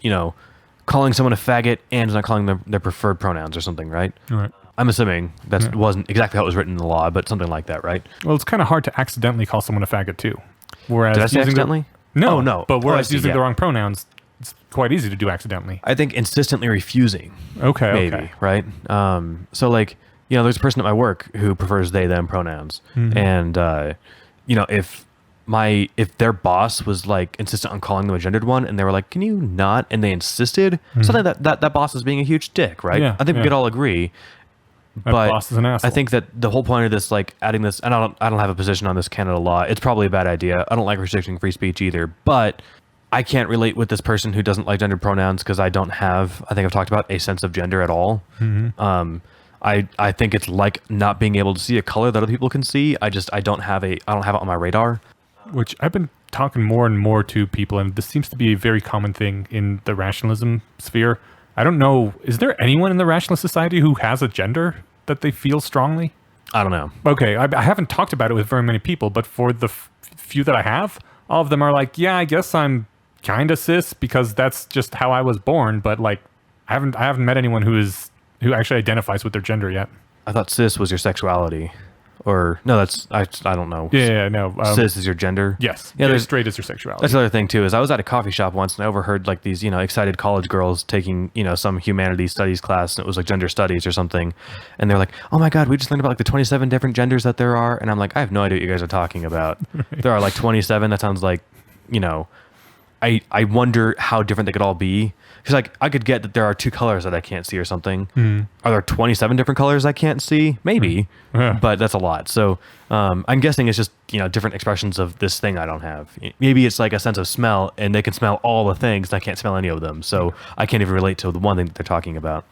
calling someone a faggot and not calling them their preferred pronouns or something, right? Right. I'm assuming that wasn't exactly how it was written in the law, but something like that, right? Well, it's kind of hard to accidentally call someone a faggot too. Whereas Did I say accidentally? No, no. But whereas using the wrong pronouns, it's quite easy to do accidentally. I think insistently refusing. Okay. Right? So like, there's a person at my work who prefers they, them pronouns. Mm-hmm. And, if their boss was like insistent on calling them a gendered one and they were like, can you not? And they insisted, something that boss is being a huge dick, right? Yeah, I think we could all agree. But boss is an asshole. I think that the whole point of this, like adding this, and I don't have a position on this Canada law. It's probably a bad idea. I don't like restricting free speech either, but I can't relate with this person who doesn't like gendered pronouns because I think I've talked about a sense of gender at all. Mm-hmm. I think it's like not being able to see a color that other people can see. I don't have it on my radar. Which I've been talking more and more to people, and this seems to be a very common thing in the rationalism sphere. I don't know, is there anyone in the rationalist society who has a gender that they feel strongly? I don't know. Okay, I haven't talked about it with very many people, but for the few that I have, all of them are like, yeah, I guess I'm kind of cis because that's just how I was born, but like I haven't met anyone who actually identifies with their gender yet. I thought cis was your sexuality. Or no, I don't know. Yeah, no. Cis is your gender. Yes. Yeah, straight is your sexuality. That's the other thing too. Is I was at a coffee shop once and I overheard like these, excited college girls taking, some humanities studies class, and it was like gender studies or something, and they're like, "Oh my God, we just learned about like the 27 different genders that there are," and I'm like, I have no idea what you guys are talking about. Right. There are like 27. That sounds like, I wonder how different they could all be. Because like I could get that there are 2 colors that I can't see or something. Mm. Are there 27 different colors I can't see? Maybe, but that's a lot. So I'm guessing it's just different expressions of this thing I don't have. Maybe it's like a sense of smell, and they can smell all the things, and I can't smell any of them. So I can't even relate to the one thing that they're talking about.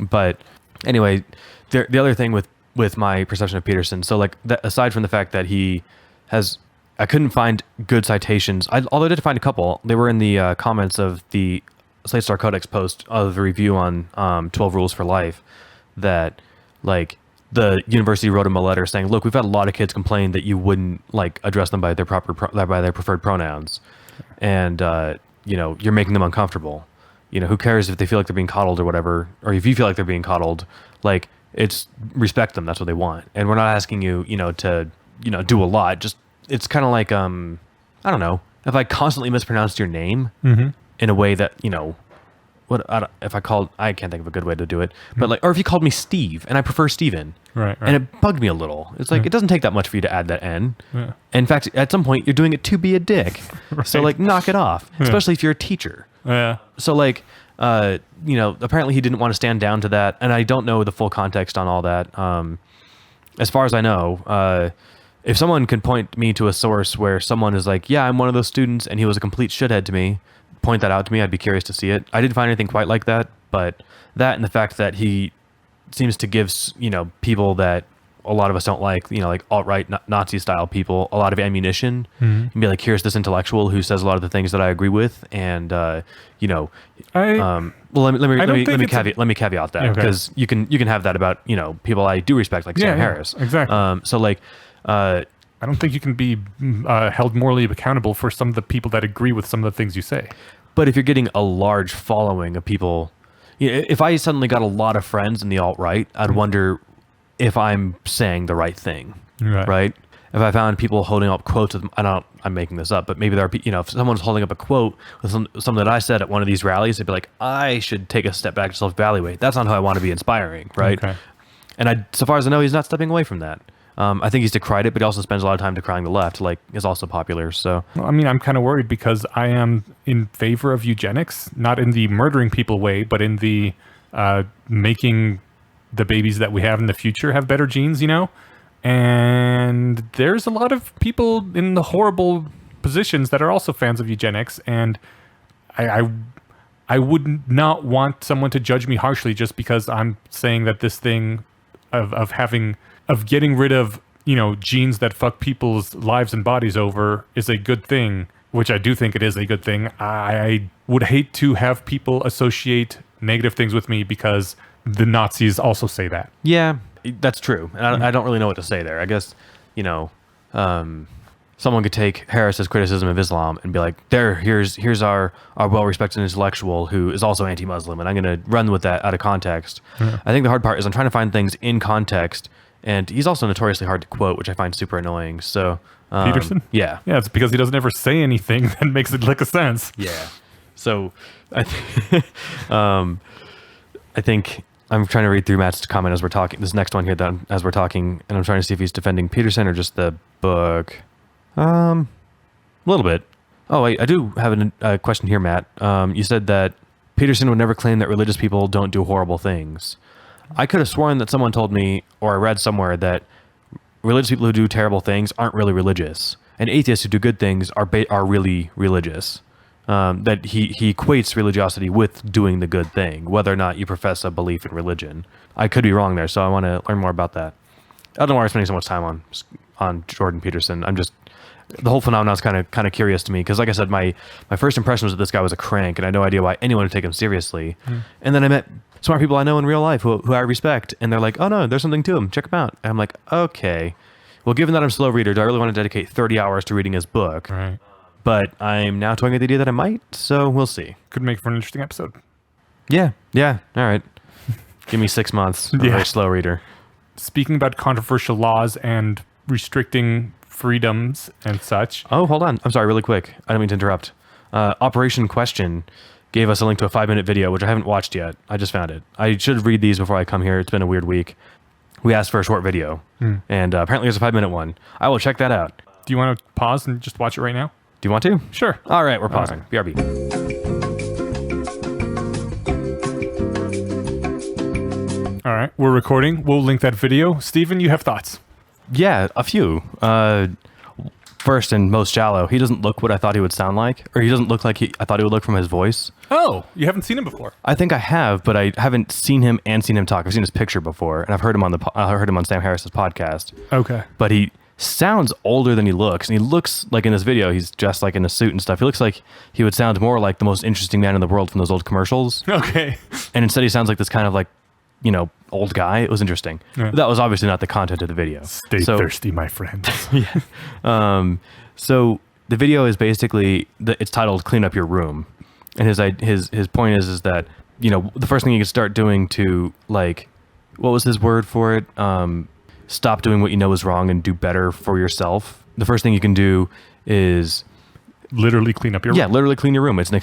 But anyway, the other thing with my perception of Peterson. So like aside from the fact that he has. I couldn't find good citations. Although I did find a couple. They were in the comments of the Slate Star Codex post of the review on 12 Rules for Life, that like the university wrote him a letter saying, look, we've had a lot of kids complain that you wouldn't like address them by their by their preferred pronouns, and you're making them uncomfortable. Who cares if they feel like they're being coddled or whatever, or if you feel like they're being coddled? Like, it's respect them. That's what they want, and we're not asking you to do a lot. Just it's kind of like I don't know, if I constantly mispronounced your name in a way that I can't think of a good way to do it, but like, or if you called me Steve and I prefer Steven, right. And it bugged me a little. It's like, it doesn't take that much for you to add that N. Yeah. In fact, at some point you're doing it to be a dick. Right. So like, knock it off, especially if you're a teacher. Yeah. So like, apparently he didn't want to stand down to that. And I don't know the full context on all that. As far as I know, if someone could point me to a source where someone is like, yeah, I'm one of those students and he was a complete shithead to me, point that out to me, I'd be curious to see it. I didn't find anything quite like that, but that and the fact that he seems to give, people that a lot of us don't like, like alt-right Nazi style people, a lot of ammunition, and be like, here's this intellectual who says a lot of the things that I agree with, and well, let me caveat that, because you can have that about people I do respect, like Sam Harris, exactly. So like, I don't think you can be held morally accountable for some of the people that agree with some of the things you say. But if you're getting a large following of people, if I suddenly got a lot of friends in the alt-right, I'd wonder if I'm saying the right thing, right? If I found people holding up quotes, I'm making this up, but maybe there are, if someone's holding up a quote with something that I said at one of these rallies, they'd be like, I should take a step back to self-evaluate. That's not how I want to be inspiring, right? Okay. And so far as I know, he's not stepping away from that. I think he's decried it, but he also spends a lot of time decrying the left, like is also popular. So, well, I mean, I'm kind of worried because I am in favor of eugenics, not in the murdering people way, but in the making the babies that we have in the future have better genes, and there's a lot of people in the horrible positions that are also fans of eugenics, and I would not want someone to judge me harshly just because I'm saying that this thing of getting rid of genes that fuck people's lives and bodies over is a good thing, which I do think it is a good thing. I would hate to have people associate negative things with me because the Nazis also say that. Yeah, that's true. And I don't really know what to say there. I guess, someone could take Harris's criticism of Islam and be like, here's our well-respected intellectual who is also anti-Muslim, and I'm going to run with that out of context. I think the hard part is I'm trying to find things in context, and he's also notoriously hard to quote, which I find super annoying. So Peterson? Yeah. Yeah, it's because he doesn't ever say anything that makes it lick a sense. Yeah. So I think I'm trying to read through Matt's comment as we're talking. This next one here, as we're talking, and I'm trying to see if he's defending Peterson or just the book. A little bit. Oh, I do have a question here, Matt. You said that Peterson would never claim that religious people don't do horrible things. I could have sworn that someone told me, or I read somewhere, that religious people who do terrible things aren't really religious, and atheists who do good things are really religious. That he equates religiosity with doing the good thing, whether or not you profess a belief in religion. I could be wrong there, so I want to learn more about that. I don't know why I'm spending so much time on Jordan Peterson. The whole phenomenon is kind of curious to me, because like I said, my first impression was that this guy was a crank, and I had no idea why anyone would take him seriously. And then I met smart people I know in real life who I respect, and they're like, oh no, there's something to him, check him out. And I'm like, okay, well, given that I'm a slow reader, do I really want to dedicate 30 hours to reading his book? Right. But I'm now toying with the idea that I might, so we'll see. Could make for an interesting episode. Yeah, all right. Give me 6 months. I'm a very slow reader. Speaking about controversial laws and restricting freedoms and such. Oh, hold on. I'm sorry, really quick. I don't mean to interrupt. Operation Question gave us a link to a 5-minute video, which I haven't watched yet. I just found it. I should read these before I come here. It's been a weird week. We asked for a short video, and apparently there's a 5-minute one. I will check that out. Do you want to pause and just watch it right now? Do you want to? Sure. All right, we're pausing. BRB. All right, we're recording. We'll link that video. Steven, you have thoughts? Yeah, a few. First and most shallow, he doesn't look what I thought he would sound like, or he doesn't look like I thought he would look from his voice. Oh, you haven't seen him before? I think I have, but I haven't seen him talk. I've seen his picture before, and I've heard him on Sam Harris's podcast. Okay. But he sounds older than he looks, and he looks like in this video he's dressed like in a suit and stuff. He looks like he would sound more like the most interesting man in the world from those old commercials. Okay. And instead he sounds like this kind of like, old guy. It was interesting. Yeah. But that was obviously not the content of the video. Stay thirsty, my friends. Yeah. So the video is basically it's titled "Clean Up Your Room," and his point is that the first thing you can start doing to, like, what was his word for it? Stop doing what you know is wrong and do better for yourself. The first thing you can do is literally clean up your room. Yeah, literally clean your room. It's an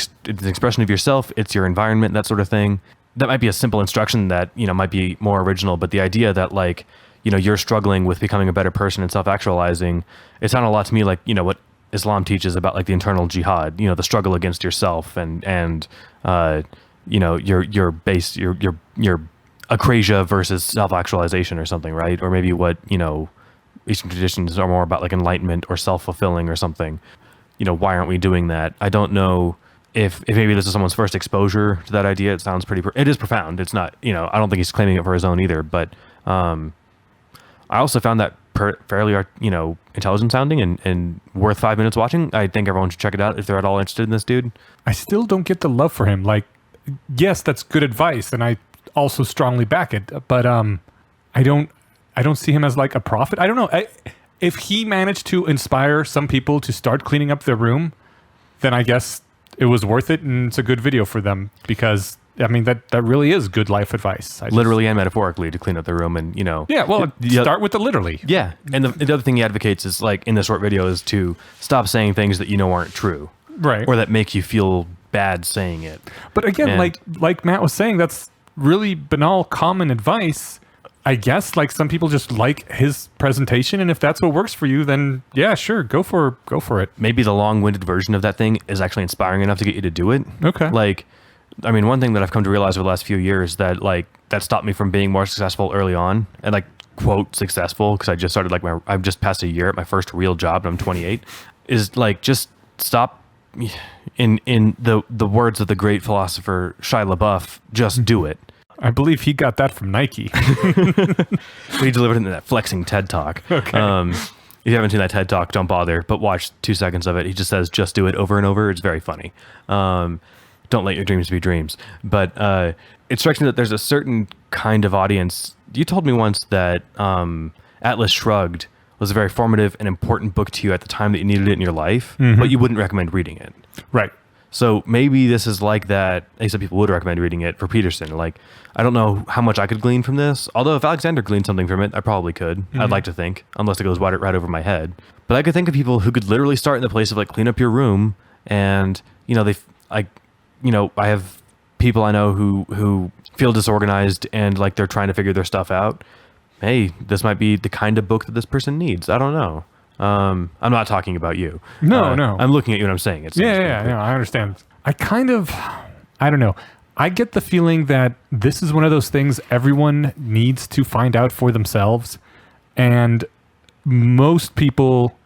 expression of yourself. It's your environment, that sort of thing. That might be a simple instruction that, might be more original, but the idea that, like, you're struggling with becoming a better person and self-actualizing, it sounded a lot to me like, what Islam teaches about, like, the internal jihad, the struggle against yourself and your base, your akrasia versus self-actualization or something, right? Or maybe what, Eastern traditions are more about like enlightenment or self-fulfilling or something. Why aren't we doing that? I don't know if maybe this is someone's first exposure to that idea. It sounds it is profound. It's not, I don't think he's claiming it for his own either, but I also found that fairly, intelligent sounding and worth 5 minutes watching. I think everyone should check it out if they're at all interested in this dude. I still don't get the love for him. Like, yes, that's good advice, and I also strongly back it, but I don't see him as like a prophet. I don't know. If he managed to inspire some people to start cleaning up their room, then I guess it was worth it, and it's a good video for them, because I mean that really is good life advice. Literally and metaphorically, to clean up their room, and Yeah, well, start with the literally. Yeah, and the other thing he advocates is, like, in the short video, is to stop saying things that aren't true, right, or that make you feel bad saying it. But again, like Matt was saying, that's really banal, common advice. I guess, like, some people just like his presentation, and if that's what works for you, then yeah, sure, go for it. Maybe the long-winded version of that thing is actually inspiring enough to get you to do it. Okay. Like, I mean, one thing that I've come to realize over the last few years that, like, that stopped me from being more successful early on, and, like, quote successful, because I just started, like, I've just passed a year at my first real job, and I'm 28, is, like, just stop. In the words of the great philosopher Shia LaBeouf, just do it. I believe he got that from Nike. He delivered it in that flexing TED Talk. Okay. If you haven't seen that TED Talk, don't bother, but watch 2 seconds of it. He just says, just do it over and over. It's very funny. Don't let your dreams be dreams. But it strikes me that there's a certain kind of audience. You told me once that Atlas Shrugged was a very formative and important book to you at the time that you needed it in your life, but you wouldn't recommend reading it. Right. So maybe this is like that. Some people would recommend reading it for Peterson. Like, I don't know how much I could glean from this. Although if Alexander gleaned something from it, I probably could. I'd like to think, unless it goes right over my head. But I could think of people who could literally start in the place of, like, clean up your room, and I have people I know who feel disorganized, and, like, they're trying to figure their stuff out. Hey, this might be the kind of book that this person needs. I don't know. I'm not talking about you. No. I'm looking at you and I'm saying it. Yeah, no, I understand. I don't know. I get the feeling that this is one of those things everyone needs to find out for themselves. And most people,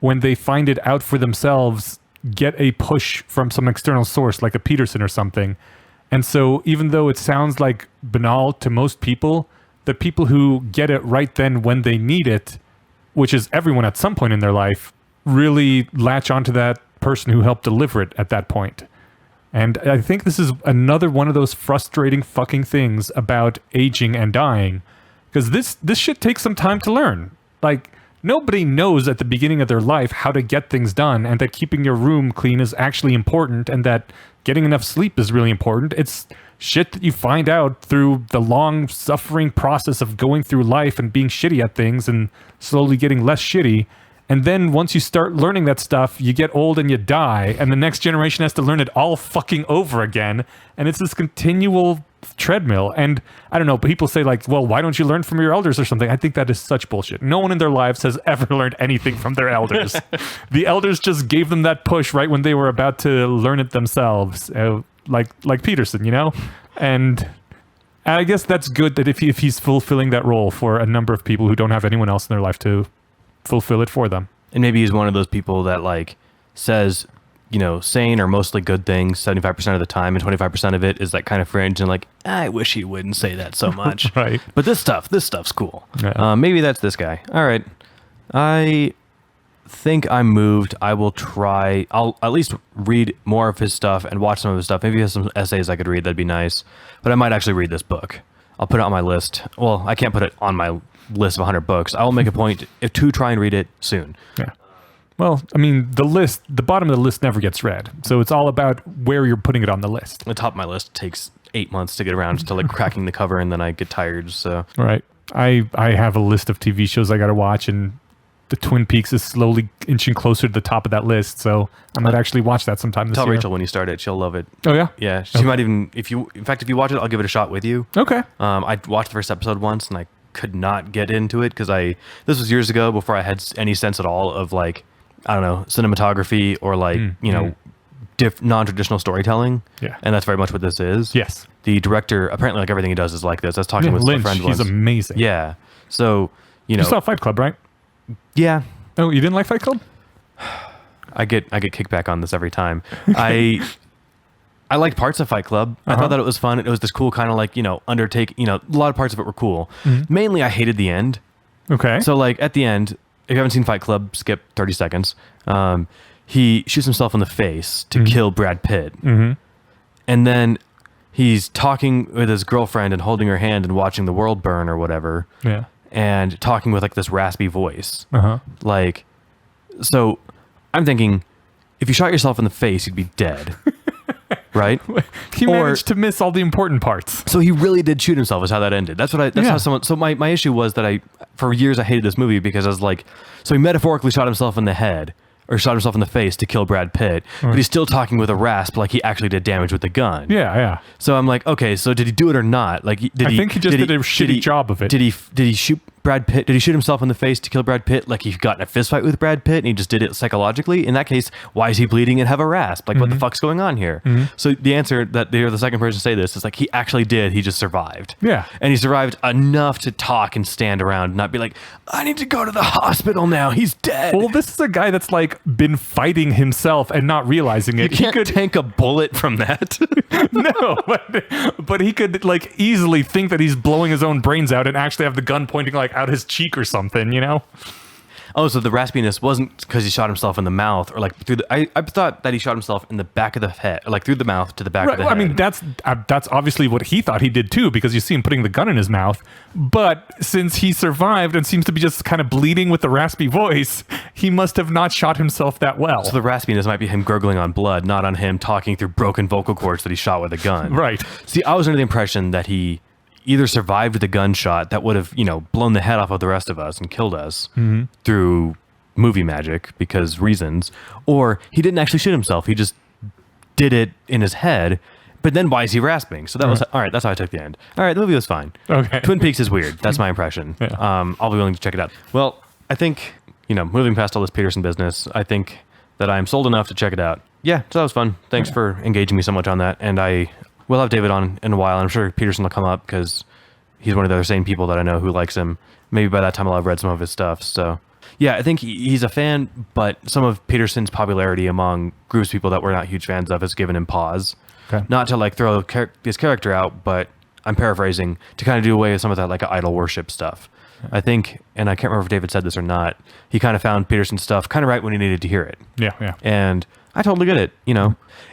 when they find it out for themselves, get a push from some external source, like a Peterson or something. And so even though it sounds like banal to most people, the people who get it right then when they need it, which is everyone at some point in their life, really latch onto that person who helped deliver it at that point. And I think this is another one of those frustrating fucking things about aging and dying, because this shit takes some time to learn. Like, nobody knows at the beginning of their life how to get things done, and that keeping your room clean is actually important, and that getting enough sleep is really important. It's shit that you find out through the long suffering process of going through life and being shitty at things and slowly getting less shitty. And then once you start learning that stuff, you get old and you die, and the next generation has to learn it all fucking over again. And it's this continual treadmill. And I don't know, but people say, like, well, why don't you learn from your elders or something? I think that is such bullshit. No one in their lives has ever learned anything from their elders. The elders just gave them that push right when they were about to learn it themselves. Like Peterson, and I guess that's good that if he's fulfilling that role for a number of people who don't have anyone else in their life to fulfill it for them. And maybe he's one of those people that, like, says, sane or mostly good things 75% of the time, and 25% of it is that kind of fringe, and, like, I wish he wouldn't say that so much. Right. But this stuff's cool. Yeah. Maybe that's this guy. All right. I think I'm moved. I'll at least read more of his stuff and watch some of his stuff. Maybe he has some essays I could read. That'd be nice. But I might actually read this book. I'll put it on my list. Well, I can't put it on my list of 100 books. I will make a point to try and read it soon. Yeah. Well, I mean, the bottom of the list never gets read. So it's all about where you're putting it on the list. The top of my list takes 8 months to get around to, like, cracking the cover, and then I get tired. So right. I have a list of TV shows I got to watch, and the Twin Peaks is slowly inching closer to the top of that list, so I might actually watch that sometime this year. Tell Rachel when you start it; she'll love it. Oh yeah, yeah. She might even, if you watch it, I'll give it a shot with you. Okay. I watched the first episode once, and I could not get into it because this was years ago, before I had any sense at all of, like, I don't know, cinematography or, like, non-traditional storytelling. Yeah. And that's very much what this is. Yes. The director, apparently, like, everything he does is like this. I was talking with Lynch, a friend once. He's amazing. Yeah. So you saw Fight Club, right? Yeah, Oh, you didn't like Fight Club? I get kickback on this every time. I liked parts of Fight Club. I thought that it was fun. It was this cool kind of like, undertake, a lot of parts of it were cool. Mainly I hated the end. Okay. So like at the end, if you haven't seen Fight Club, skip 30 seconds. He shoots himself in the face to kill Brad Pitt. And then he's talking with his girlfriend and holding her hand and watching the world burn or whatever. Yeah. And talking with like this raspy voice. Uh-huh. Like, so I'm thinking, if you shot yourself in the face, you'd be dead. Right? He managed to miss all the important parts. So he really did shoot himself is how that ended. That's how someone, so my issue was that for years I hated this movie because I was like, so he metaphorically shot himself in the head or shot himself in the face to kill Brad Pitt, but he's still talking with a rasp like he actually did damage with the gun. Yeah. So I'm like, okay, so did he do it or not? Like, I think he just did a shitty job of it. Did he shoot Brad Pitt? Did he shoot himself in the face to kill Brad Pitt? Like he got in a fist fight with Brad Pitt and he just did it psychologically? In that case, why is he bleeding and have a rasp? Like what the fuck's going on here? So the answer that they're the second person to say this is like he actually did. He just survived. Yeah. And he survived enough to talk and stand around and not be like, I need to go to the hospital now. He's dead. Well, this is a guy that's like been fighting himself and not realizing it. You can't tank a bullet from that. No, but he could like easily think that he's blowing his own brains out and actually have the gun pointing like out his cheek or something, Oh, so the raspiness wasn't because he shot himself in the mouth or like through the. I thought that he shot himself in the back of the head, like through the mouth to the back of the head. I mean, that's obviously what he thought he did too, because you see him putting the gun in his mouth. But since he survived and seems to be just kind of bleeding with the raspy voice, he must have not shot himself that well. So the raspiness might be him gurgling on blood, not on him talking through broken vocal cords that he shot with a gun. Right. See, I was under the impression that he either survived the gunshot that would have, blown the head off of the rest of us and killed us through movie magic because reasons, or he didn't actually shoot himself. He just did it in his head. But then why is he rasping? So that was all right. That's how I took the end. All right, the movie was fine. Okay. Twin Peaks is weird. That's my impression. Yeah. I'll be willing to check it out. Well, I think, moving past all this Peterson business, I think that I'm sold enough to check it out. Yeah, so that was fun. Thanks for engaging me so much on that. And we'll have David on in a while. I'm sure Peterson will come up because he's one of the other sane people that I know who likes him. Maybe by that time I'll have read some of his stuff. So yeah, I think he's a fan, but some of Peterson's popularity among groups of people that we're not huge fans of has given him pause. Okay. Not to like throw his character out, but I'm paraphrasing, to kind of do away with some of that like idol worship stuff. I think, and I can't remember if David said this or not, he kind of found Peterson's stuff kind of right when he needed to hear it. Yeah. And I totally get it.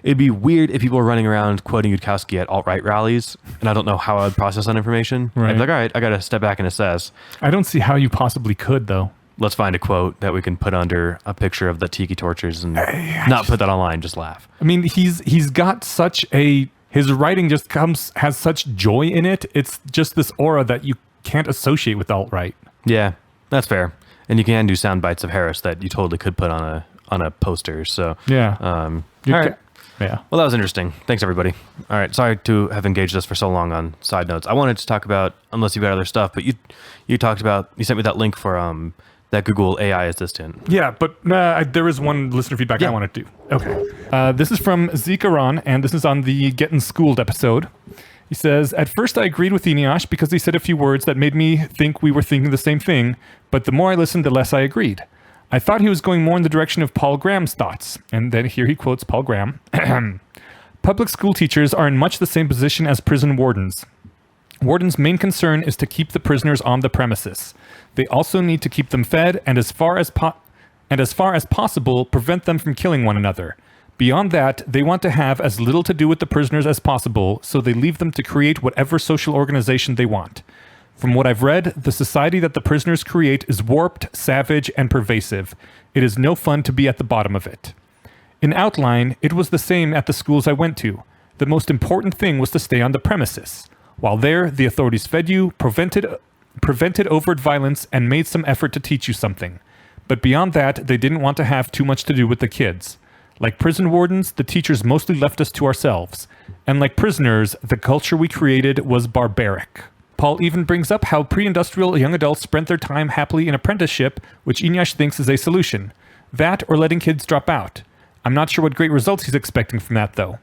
It'd be weird if people were running around quoting Yudkowsky at alt-right rallies, and I don't know how I would process that information. Right. I'd be like, all right, I got to step back and assess. I don't see how you possibly could, though. Let's find a quote that we can put under a picture of the tiki torches and not put that online, just laugh. I mean, he's got such his writing just has such joy in it. It's just this aura that you can't associate with alt-right. Yeah, that's fair. And you can do sound bites of Harris that you totally could put on a poster. So yeah. All right. Yeah. Well, that was interesting. Thanks, everybody. All right. Sorry to have engaged us for so long on side notes. I wanted to talk about, unless you've got other stuff, but you sent me that link for that Google AI assistant. Yeah, but there is one listener feedback I wanted to do. Okay. This is from Zikaron, and this is on the Getting Schooled episode. He says, at first I agreed with Eneasz because he said a few words that made me think we were thinking the same thing, but the more I listened, the less I agreed. I thought he was going more in the direction of Paul Graham's thoughts. And then here he quotes Paul Graham. Public school teachers are in much the same position as prison wardens. Wardens' main concern is to keep the prisoners on the premises. They also need to keep them fed and as far as possible, prevent them from killing one another. Beyond that, they want to have as little to do with the prisoners as possible, so they leave them to create whatever social organization they want. From what I've read, the society that the prisoners create is warped, savage, and pervasive. It is no fun to be at the bottom of it. In outline, it was the same at the schools I went to. The most important thing was to stay on the premises. While there, the authorities fed you, prevented overt violence, and made some effort to teach you something. But beyond that, they didn't want to have too much to do with the kids. Like prison wardens, the teachers mostly left us to ourselves. And like prisoners, the culture we created was barbaric. Paul even brings up how pre-industrial young adults spent their time happily in apprenticeship, which Eneasz thinks is a solution. That or letting kids drop out. I'm not sure what great results he's expecting from that, though.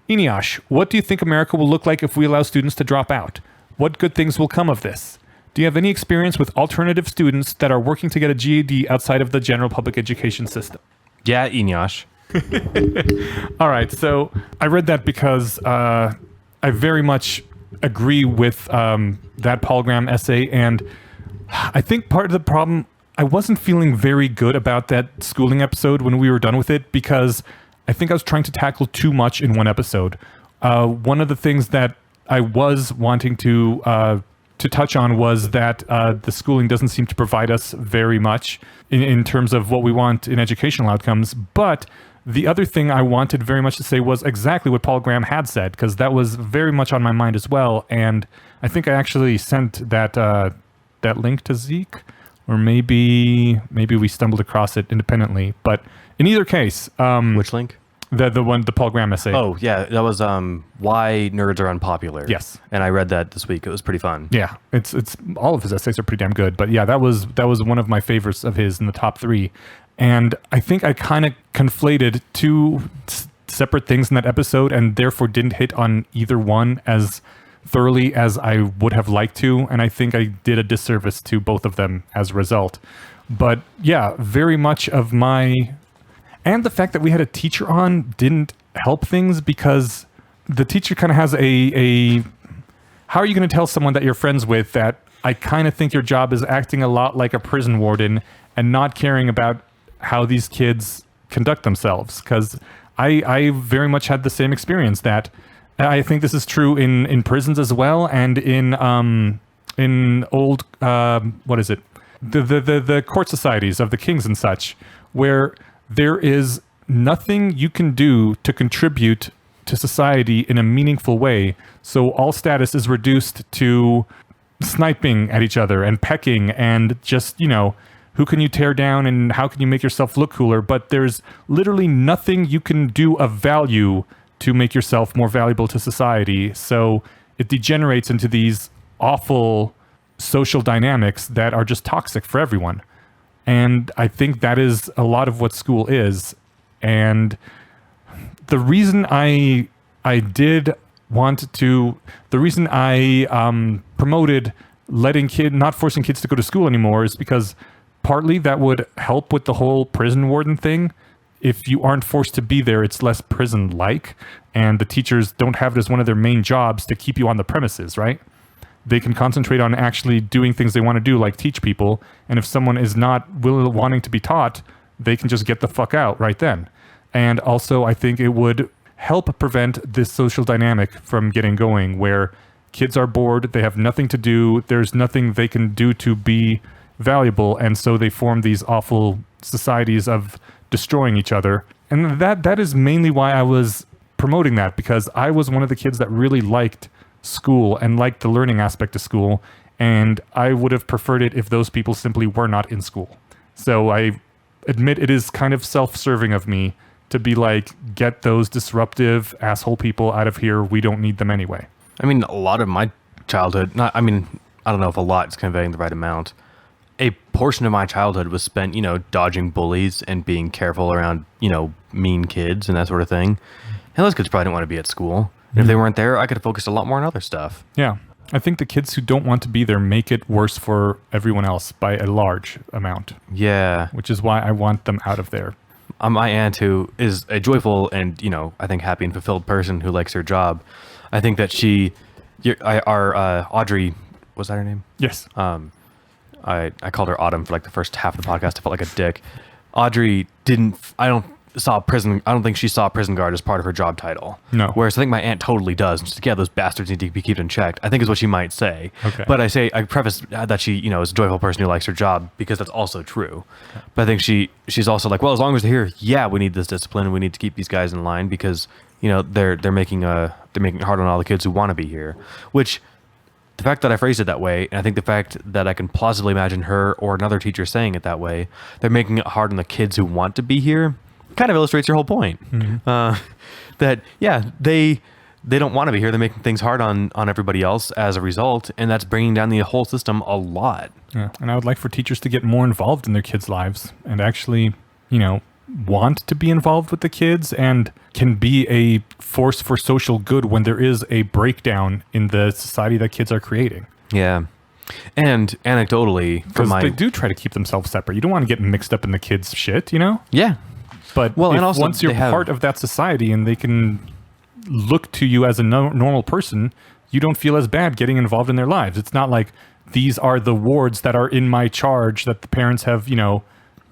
Eneasz, what do you think America will look like if we allow students to drop out? What good things will come of this? Do you have any experience with alternative students that are working to get a GED outside of the general public education system? Yeah, Inyash. All right, so I read that because I very much agree with that Paulgram essay, and I think part of the problem, I wasn't feeling very good about that schooling episode when we were done with it, because I think I was trying to tackle too much in one episode. One of the things that I was wanting to touch on was that the schooling doesn't seem to provide us very much in terms of what we want in educational outcomes. But the other thing I wanted very much to say was exactly what Paul Graham had said, because that was very much on my mind as well. And I think I actually sent that link to Zeke, or maybe we stumbled across it independently. But in either case, Which link? The Paul Graham essay. Oh yeah, that was why nerds are unpopular. Yes, and I read that this week. It was pretty fun. Yeah, it's all of his essays are pretty damn good. But yeah, that was one of my favorites of his in the top 3. And I think I kind of conflated two separate things in that episode, and therefore didn't hit on either one as thoroughly as I would have liked to. And I think I did a disservice to both of them as a result. But yeah, very much of my... And the fact that we had a teacher on didn't help things, because the teacher kind of has a how are you going to tell someone that you're friends with that I kind of think your job is acting a lot like a prison warden and not caring about how these kids conduct themselves? Because I very much had the same experience. That I think this is true in prisons as well, and in old what is it, the court societies of the kings and such, where there is nothing you can do to contribute to society in a meaningful way. So all status is reduced to sniping at each other and pecking and just, who can you tear down and how can you make yourself look cooler? But there's literally nothing you can do of value to make yourself more valuable to society. So it degenerates into these awful social dynamics that are just toxic for everyone. And I think that is a lot of what school is. And the reason I promoted not forcing kids to go to school anymore is because partly that would help with the whole prison warden thing. If you aren't forced to be there, it's less prison-like, and the teachers don't have it as one of their main jobs to keep you on the premises, right? They can concentrate on actually doing things they want to do, like teach people. And if someone is not wanting to be taught, they can just get the fuck out right then. And also, I think it would help prevent this social dynamic from getting going, where kids are bored, they have nothing to do, there's nothing they can do to be valuable, and so they form these awful societies of destroying each other. And that is mainly why I was promoting that, because I was one of the kids that really liked school and liked the learning aspect of school, and I would have preferred it if those people simply were not in school. So I admit it is kind of self-serving of me to be like, get those disruptive asshole people out of here, we don't need them anyway. I mean, a lot of my childhood, I don't know if a lot is conveying the right amount. A portion of my childhood was spent, dodging bullies and being careful around, mean kids and that sort of thing. And those kids probably didn't want to be at school. And if they weren't there, I could have focused a lot more on other stuff. Yeah. I think the kids who don't want to be there make it worse for everyone else by a large amount. Yeah. Which is why I want them out of there. My aunt, who is a joyful and, I think happy and fulfilled person who likes her job, I think that Audrey, was that her name? Yes. I called her Autumn for like the first half of the podcast. I felt like a dick. Audrey I don't think she saw prison guard as part of her job title. No. Whereas I think my aunt totally does. She's like, yeah, those bastards need to be kept in check, I think is what she might say. Okay. But I preface that she, is a joyful person who likes her job, because that's also true. Okay. But I think she's also like, well, as long as they're here, yeah, we need this discipline and we need to keep these guys in line, because, they're making it hard on all the kids who want to be here. Which, the fact that I phrased it that way, and I think the fact that I can plausibly imagine her or another teacher saying it that way, they're making it hard on the kids who want to be here, kind of illustrates your whole point. Mm-hmm. That, yeah, they don't want to be here. They're making things hard on everybody else as a result, and that's bringing down the whole system a lot. Yeah, and I would like for teachers to get more involved in their kids' lives and actually, want to be involved with the kids and can be a force for social good when there is a breakdown in the society that kids are creating. Yeah. And anecdotally, from Because my they do try to keep themselves separate. You don't want to get mixed up in the kids' shit, you know? yeah, But well, and if also once you're they have- part of that society and they can look to you as a normal person, you don't feel as bad getting involved in their lives. It's not like these are the wards that are in my charge that the parents have,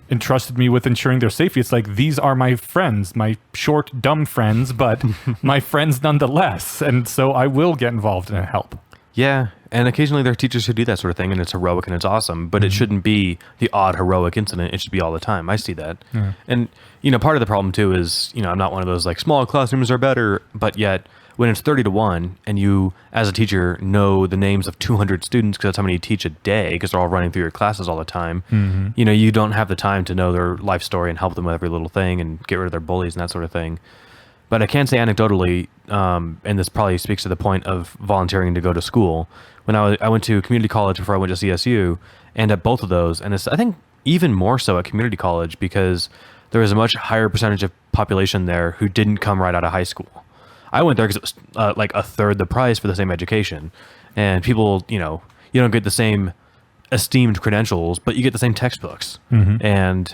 entrusted me with ensuring their safety. It's like, these are my friends, my short, dumb friends, but my friends nonetheless. And so I will get involved and help. yeah, and occasionally there are teachers who do that sort of thing, and it's heroic and it's awesome. But it shouldn't be the odd heroic incident. It should be all the time. I see that, and part of the problem too is I'm not one of those like small classrooms are better, but yet when it's 30-1 and you as a teacher know the names of 200 students because that's how many you teach a day because they're all running through your classes all the time, you don't have the time to know their life story and help them with every little thing and get rid of their bullies and that sort of thing. But I can say anecdotally, and this probably speaks to the point of volunteering to go to school. When I went to community college before I went to CSU, and at both of those, and it's I think even more so at community college because there was a much higher percentage of population there who didn't come right out of high school. I went there because it was like a third the price for the same education, and people, you don't get the same esteemed credentials, but you get the same textbooks. And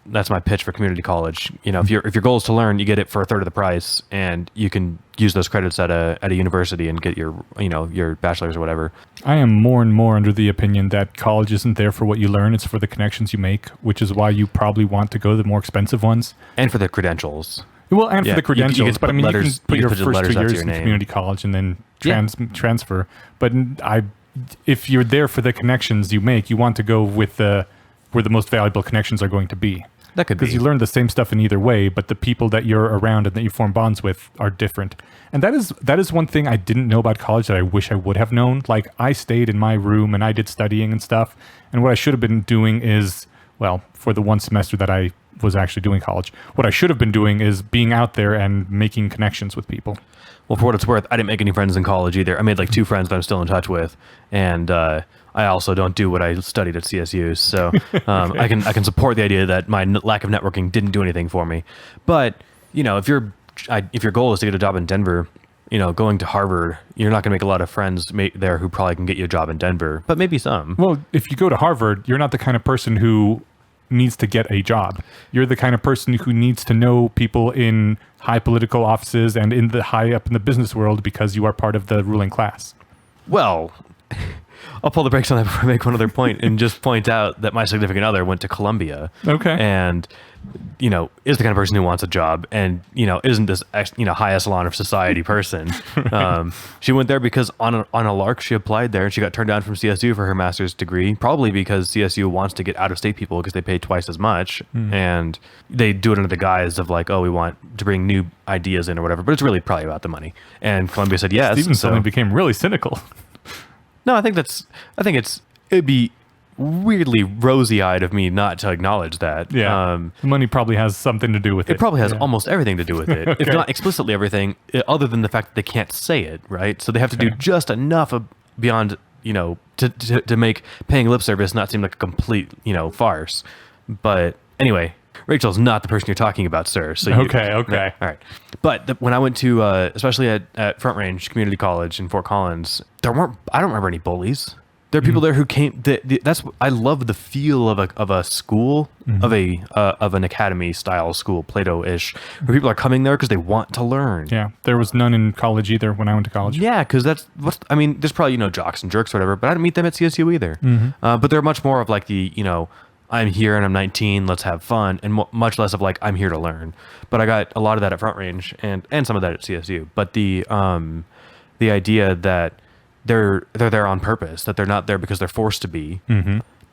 that's my pitch for community college. If your goal is to learn, you get it for a third of the price, and you can use those credits at a university and get your your bachelor's or whatever. I am more and more under the opinion that college isn't there for what you learn; it's for the connections you make, which is why you probably want to go the more expensive ones. And for the credentials. Well, and for the credentials, you get to but I put mean, letters- you can put you your can put first 2 letters after years your in name. community college and then transfer. But if you're there for the connections you make, you want to go with where the most valuable connections are going to be. That could be. Because you learn the same stuff in either way, but the people that you're around and that you form bonds with are different. And that is one thing I didn't know about college that I wish I would have known. Like, I stayed in my room and I did studying and stuff. And what I should have been doing is, well, for the one semester that I was actually doing college, what I should have been doing is being out there and making connections with people. Well, for what it's worth, I didn't make any friends in college either. I made like 2 friends that I'm still in touch with, and I also don't do what I studied at CSU. So I can support the idea that my lack of networking didn't do anything for me. But if your goal is to get a job in Denver, going to Harvard, you're not going to make a lot of friends there who probably can get you a job in Denver, but maybe some. Well, if you go to Harvard, you're not the kind of person who needs to get a job. You're the kind of person who needs to know people in high political offices and in the high up in the business world because you are part of the ruling class. Well, I'll pull the brakes on that before I make one other point and just point out that my significant other went to Columbia. Okay. And, is the kind of person who wants a job and, isn't this, high echelon of society person. She went there because on a lark, she applied there and she got turned down from CSU for her master's degree, probably because CSU wants to get out of state people because they pay twice as much. And they do it under the guise of like, oh, we want to bring new ideas in or whatever, but it's really probably about the money. And Columbia said yes. Steven suddenly became really cynical. No, I think it'd be weirdly rosy-eyed of me not to acknowledge that. Yeah. Money probably has something to do with it. It probably has almost everything to do with it. If not explicitly everything, other than the fact that they can't say it, right? So they have to do just enough beyond, to make paying lip service not seem like a complete, farce. But anyway, Rachel's not the person you're talking about, sir. So Okay. All right. But when I went to, especially at Front Range Community College in Fort Collins, I don't remember any bullies. There are people there who came. I love the feel of a school, of an academy style school, Plato-ish, where people are coming there because they want to learn. Yeah, there was none in college either when I went to college. Yeah, because there's probably jocks and jerks or whatever, but I didn't meet them at CSU either. But they're much more of like the I'm here and I'm 19, let's have fun, and much less of like I'm here to learn. But I got a lot of that at Front Range and some of that at CSU. But the idea that they're there on purpose, that they're not there because they're forced to be,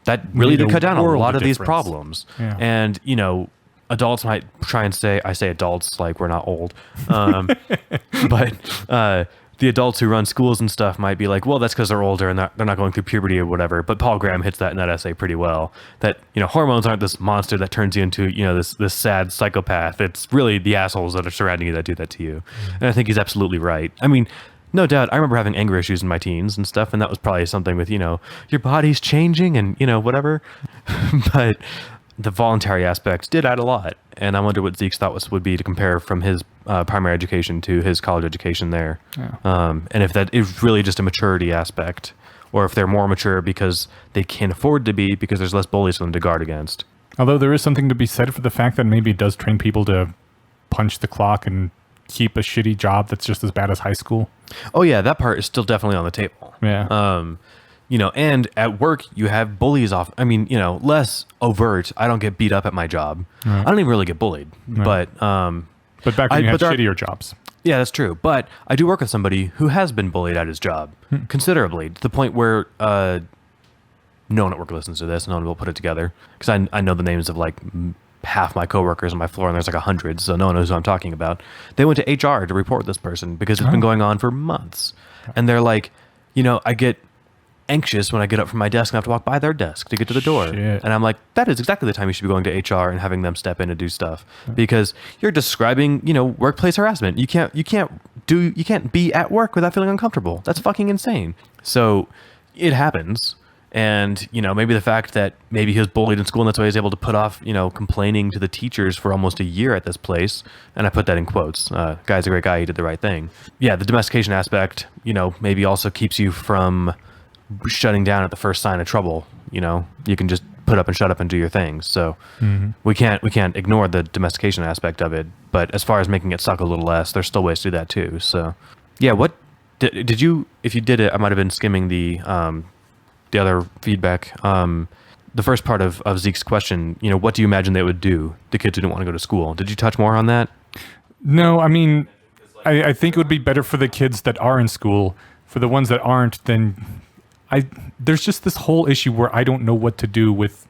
that really did cut down on a lot of these problems. Yeah. And adults might try and I say adults like we're not old, but the adults who run schools and stuff might be like, well, that's because they're older and they're not going through puberty or whatever. But Paul Graham hits that in that essay pretty well, that hormones aren't this monster that turns you into this sad psychopath. It's really the assholes that are surrounding you that do that to you. And I think he's absolutely right. I mean, no doubt, I remember having anger issues in my teens and stuff, and that was probably something with your body's changing and whatever. But the voluntary aspect did add a lot, and I wonder what Zeke's thought would be to compare from his primary education to his college education there. Yeah. And if that is really just a maturity aspect, or if they're more mature because they can't afford to be because there's less bullies for them to guard against. Although there is something to be said for the fact that maybe it does train people to punch the clock and keep a shitty job that's just as bad as high school. Oh yeah, that part is still definitely on the table. Yeah. You know, and at work you have bullies off. I mean, you know, less overt. I don't get beat up at my job. Right. I don't even really get bullied. Right. But back when you had shittier jobs. yeah, that's true. But I do work with somebody who has been bullied at his job considerably, to the point where no one at work listens to this. No one will put it together because I know the names of like half my coworkers on my floor, and there's like 100, so no one knows who I'm talking about. They went to HR to report this person because it's been going on for months, and they're like, you know, I get anxious when I get up from my desk and have to walk by their desk to get to the door. Shit. And I'm like, that is exactly the time you should be going to HR and having them step in and do stuff, because you're describing, you know, workplace harassment. You can't be at work without feeling uncomfortable. That's fucking insane. So it happens. And, you know, maybe the fact that maybe he was bullied in school and that's why he's able to put off, you know, complaining to the teachers for almost a year at this place. And I put that in quotes. Guy's a great guy. He did the right thing. Yeah, the domestication aspect, you know, maybe also keeps you from shutting down at the first sign of trouble. You know, you can just put up and shut up and do your things. So we can't ignore the domestication aspect of it. But as far as making it suck a little less, there's still ways to do that too. So yeah, what did you, if you did it, I might have been skimming the other feedback. The first part of Zeke's question, you know, what do you imagine they would do, the kids who didn't want to go to school? Did you touch more on that? No, I mean, I think it would be better for the kids that are in school. For the ones that aren't, then there's just this whole issue where I don't know what to do with.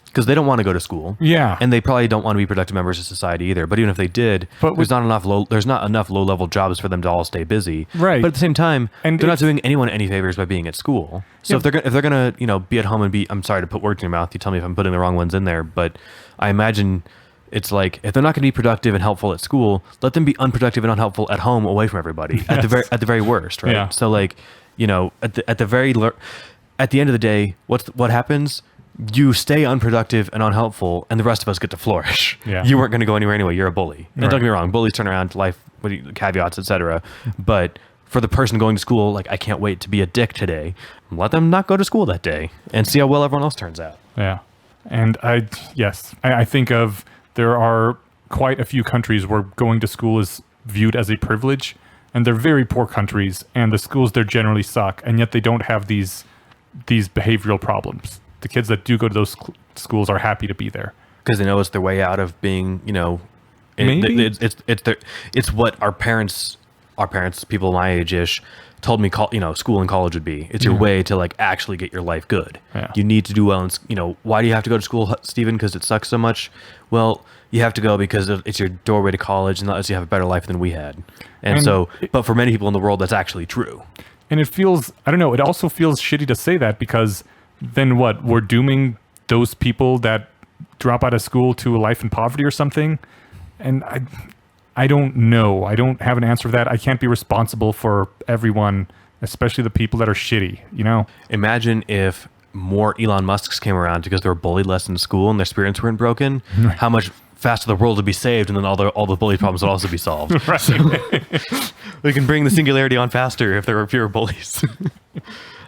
Because they don't want to go to school. Yeah. And they probably don't want to be productive members of society either. But even if they did, there's not enough low-level jobs for them to all stay busy. Right. But at the same time, and they're not doing anyone any favors by being at school. So if they're gonna, you know, be at home and I'm sorry to put words in your mouth. You tell me if I'm putting the wrong ones in there. But I imagine it's like, if they're not going to be productive and helpful at school, let them be unproductive and unhelpful at home, away from everybody. Yes. At the very worst, right? Yeah. So like, you know, at the end of the day, what happens? You stay unproductive and unhelpful, and the rest of us get to flourish. Yeah. You weren't going to go anywhere anyway. You're a bully. And Right. don't get me wrong, bullies turn around life with caveats, etc. But for the person going to school, like, I can't wait to be a dick today. Let them not go to school that day and see how well everyone else turns out. Yeah. And I think of, there are quite a few countries where going to school is viewed as a privilege, and they're very poor countries, and the schools there generally suck, and yet they don't have these behavioral problems. The kids that do go to those schools are happy to be there because they know it's their way out of being, you know, Maybe. it's what our parents, people my age-ish, told me, you know, school and college would be. It's your way to like actually get your life good. Yeah. You need to do well. And, you know, why do you have to go to school, Stephen? Because it sucks so much. Well, you have to go because it's your doorway to college, and that lets you have a better life than we had. And so, but for many people in the world, that's actually true. And it feels, I don't know, it also feels shitty to say that, because then what? We're dooming those people that drop out of school to a life in poverty or something. And I don't know. I don't have an answer for that. I can't be responsible for everyone, especially the people that are shitty, you know? Imagine if more Elon Musks came around because they were bullied less in school and their spirits weren't broken, how much faster the world would be saved, and then all the bully problems would also be solved. Right. So, we can bring the singularity on faster if there were fewer bullies.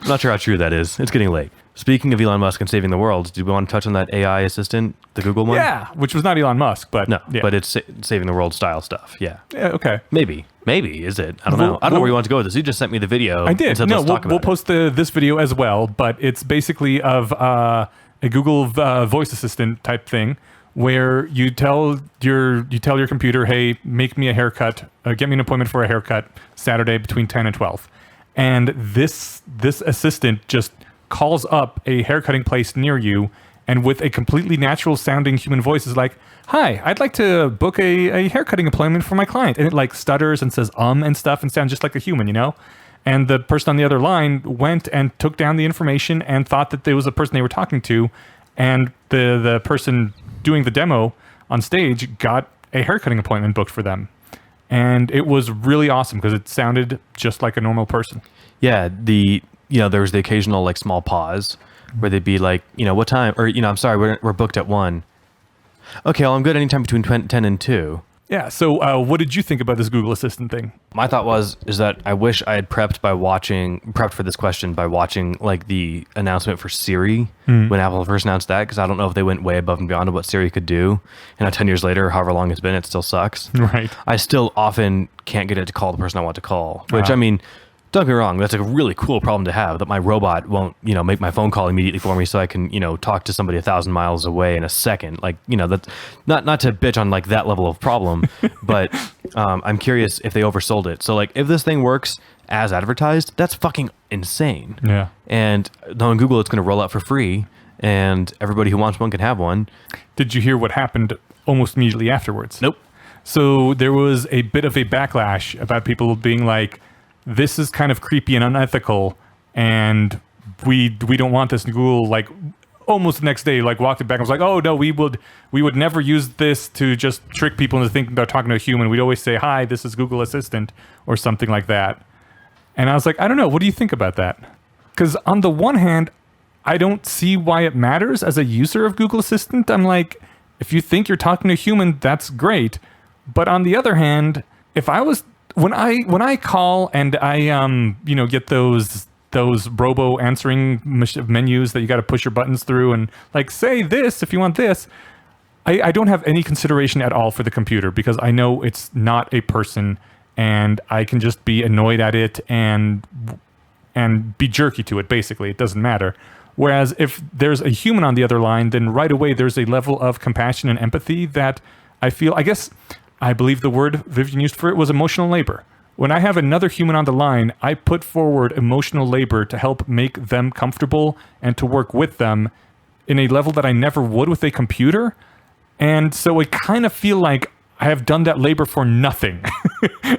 I'm not sure how true that is. It's getting late. Speaking of Elon Musk and saving the world, do we want to touch on that AI assistant, the Google one? Yeah, which was not Elon Musk, but No, yeah. but it's saving the world style stuff. Yeah. Yeah, okay. Maybe, is it? I don't know. I don't know where you want to go with this. You just sent me the video. I did. And said, No, let's talk we'll about it. post this video as well, but it's basically of a Google voice assistant type thing, where you tell your computer, hey, make me a haircut, get me an appointment for a haircut Saturday between 10 and 12. And this assistant just calls up a haircutting place near you, and with a completely natural sounding human voice is like, hi, I'd like to book a haircutting appointment for my client. And it like stutters and says and stuff and sounds just like a human, you know? And the person on the other line went and took down the information and thought that there was a person they were talking to. And the person doing the demo on stage got a haircutting appointment booked for them. And it was really awesome because it sounded just like a normal person. Yeah, there was the occasional like small pause where they'd be like, you know, what time? Or, you know, I'm sorry, we're booked at 1. Okay, well, I'm good anytime between 10 and 2. Yeah. So what did you think about this Google Assistant thing? My thought is that I wish I had prepped for this question by watching like the announcement for Siri when Apple first announced that, because I don't know if they went way above and beyond what Siri could do. And now 10 years later, however long it's been, it still sucks. Right. I still often can't get it to call the person I want to call, which I mean, don't get me wrong, that's a really cool problem to have, that my robot won't, make my phone call immediately for me so I can, talk to somebody 1,000 miles away in a second. Like, that's not to bitch on like that level of problem, but I'm curious if they oversold it. So like if this thing works as advertised, that's fucking insane. Yeah. And on Google, it's going to roll out for free and everybody who wants one can have one. Did you hear what happened almost immediately afterwards? Nope. So there was a bit of a backlash about people being like, this is kind of creepy and unethical, and we don't want this. And Google, like, almost the next day, like, walked it back and was like, oh, no, we would never use this to just trick people into thinking they're talking to a human. We'd always say, hi, this is Google Assistant, or something like that. And I was like, I don't know. What do you think about that? Because on the one hand, I don't see why it matters as a user of Google Assistant. I'm like, if you think you're talking to a human, that's great. But on the other hand, if I was... When I call and I get those robo answering menus that you got to push your buttons through and like say this if you want this, I don't have any consideration at all for the computer because I know it's not a person and I can just be annoyed at it and be jerky to it. Basically, it doesn't matter. Whereas if there's a human on the other line, then right away there's a level of compassion and empathy that I feel. I believe the word Vivian used for it was emotional labor. When I have another human on the line, I put forward emotional labor to help make them comfortable and to work with them in a level that I never would with a computer. And so I kind of feel like I have done that labor for nothing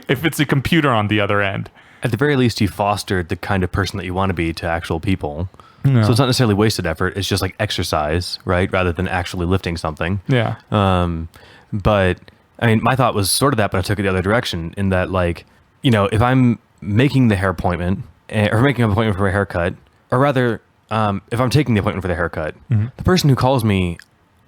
if it's a computer on the other end. At the very least, you fostered the kind of person that you want to be to actual people. No. So it's not necessarily wasted effort. It's just like exercise, right? Rather than actually lifting something. Yeah. But... I mean, my thought was sort of that, but I took it the other direction in that, like, if I'm making the hair appointment or making an appointment for a haircut, or rather, if I'm taking the appointment for the haircut, the person who calls me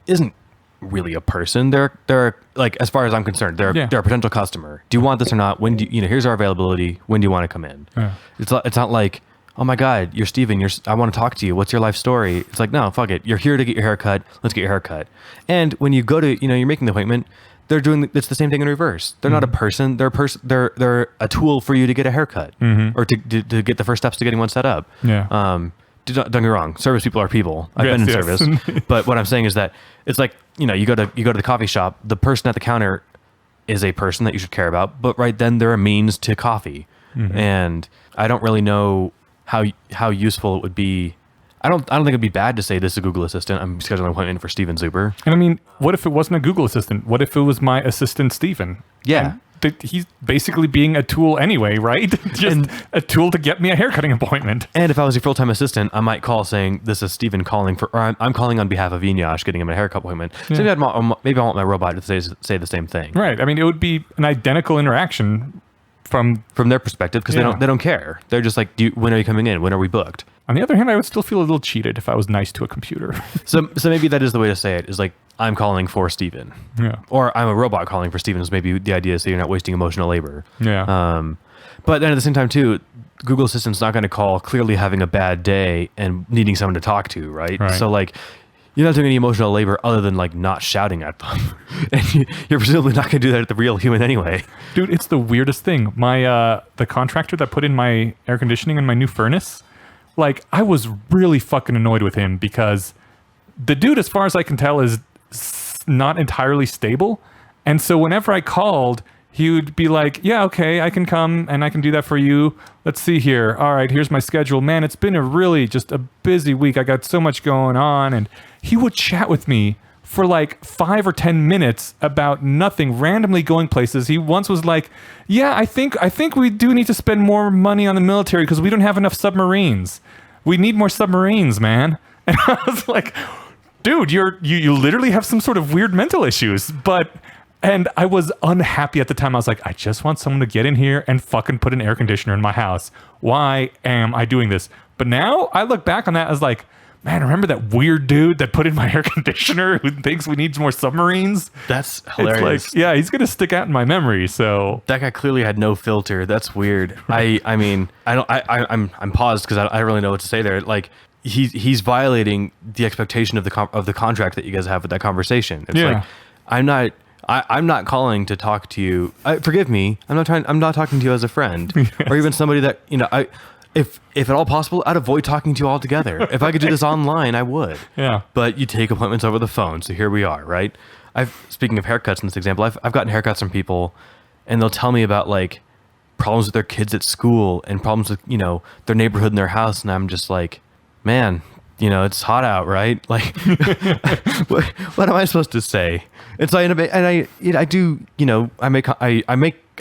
isn't really a person. They're like, as far as I'm concerned, they're a potential customer. Do you want this or not? When do here's our availability. When do you want to come in? Yeah. It's not like, oh my God, you're Steven. I want to talk to you. What's your life story? It's like, no, fuck it. You're here to get your haircut. Let's get your haircut. And when you go to, you're making the appointment, it's the same thing in reverse. They're not a person. They're a tool for you to get a haircut or to get the first steps to getting one set up. Yeah. Don't get me wrong. Service people are people. I've been in service, but what I'm saying is that it's like, you go to the coffee shop, the person at the counter is a person that you should care about, but right then they're a means to coffee. And I don't really know how useful it would be. I don't think it'd be bad to say this is a Google Assistant. I'm scheduling an appointment for Steven Zuber. And I mean, what if it wasn't a Google Assistant? What if it was my assistant, Steven? Yeah. He's basically being a tool anyway, right? Just a tool to get me a haircutting appointment. And if I was your full-time assistant, I might call saying, this is Steven calling or I'm calling on behalf of Eneash, getting him a haircut appointment. Yeah. So maybe I want my robot to say the same thing. Right. I mean, it would be an identical interaction from their perspective because they don't care. They're just like, when are you coming in? When are we booked? On the other hand, I would still feel a little cheated if I was nice to a computer. So maybe that is the way to say it, is like, I'm calling for Steven. Yeah. Or I'm a robot calling for Steven is maybe the idea, so you're not wasting emotional labor. Yeah. But then at the same time, too, Google Assistant's not going to call clearly having a bad day and needing someone to talk to, right? So, like, you're not doing any emotional labor other than, like, not shouting at them. And you're presumably not going to do that at the real human anyway. Dude, it's the weirdest thing. My the contractor that put in my air conditioning in my new furnace, like, I was really fucking annoyed with him because the dude, as far as I can tell, is not entirely stable. And so whenever I called, he would be like, yeah, okay, I can come and I can do that for you. Let's see here. All right, here's my schedule. Man, it's been just a busy week. I we much going on. And he would chat with me for like 5 or 10 minutes about nothing, randomly going places. He once was like, yeah, I think we do need to spend more money on the military because we don't have enough submarines. We need more submarines, man. And I was like, dude, you literally have some sort of weird mental issues. And I was unhappy at the time. I was like, I just want someone to get in here and fucking put an air conditioner in my house. Why am I doing this? But now I look back on that as like, man, remember that weird dude that put in my air conditioner who thinks we need more submarines? That's hilarious. It's like, yeah, he's going to stick out in my memory. So That guy clearly had no filter. That's weird. I mean, I'm paused because I don't really know what to say there. Like he's violating the expectation of the contract that you guys have with that conversation. It's like I'm not calling to talk to you. Forgive me. I'm not talking to you as a friend or even somebody that, if at all possible, I'd avoid talking to you altogether. If I could do this online, I would. Yeah. But you take appointments over the phone. So here we are, right? Speaking of haircuts in this example, I've gotten haircuts from people and they'll tell me about like problems with their kids at school and problems with, their neighborhood and their house. And I'm just like, man, it's hot out, right? Like, what am I supposed to say? And so I do,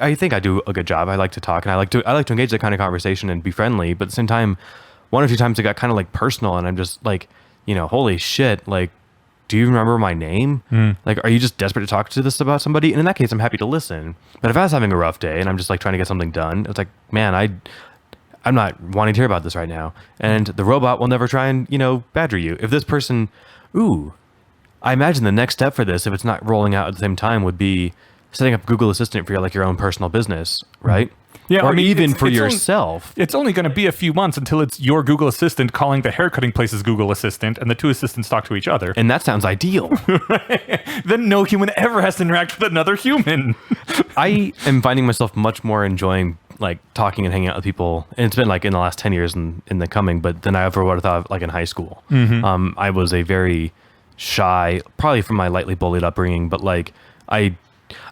I think I do a good job. I like to talk and I like to engage that kind of conversation and be friendly. But at the same time, one or two times it got kind of like personal and I'm just like, holy shit, like, do you remember my name? Like, are you just desperate to talk to this about somebody? And in that case, I'm happy to listen. But if I was having a rough day and I'm just like trying to get something done, it's like, man, I'm not wanting to hear about this right now. And the robot will never try and, badger you. If this person, I imagine the next step for this, if it's not rolling out at the same time, would be setting up Google Assistant for your own personal business, right? Yeah, or even it's for yourself. It's only going to be a few months until it's your Google Assistant calling the haircutting place's Google Assistant, and the two assistants talk to each other. And that sounds ideal. Then no human ever has to interact with another human. I am finding myself much more enjoying like talking and hanging out with people, and it's been like in the last 10 years in the coming, but than I ever would have thought like in high school. I was a very shy, probably from my lightly bullied upbringing, but like I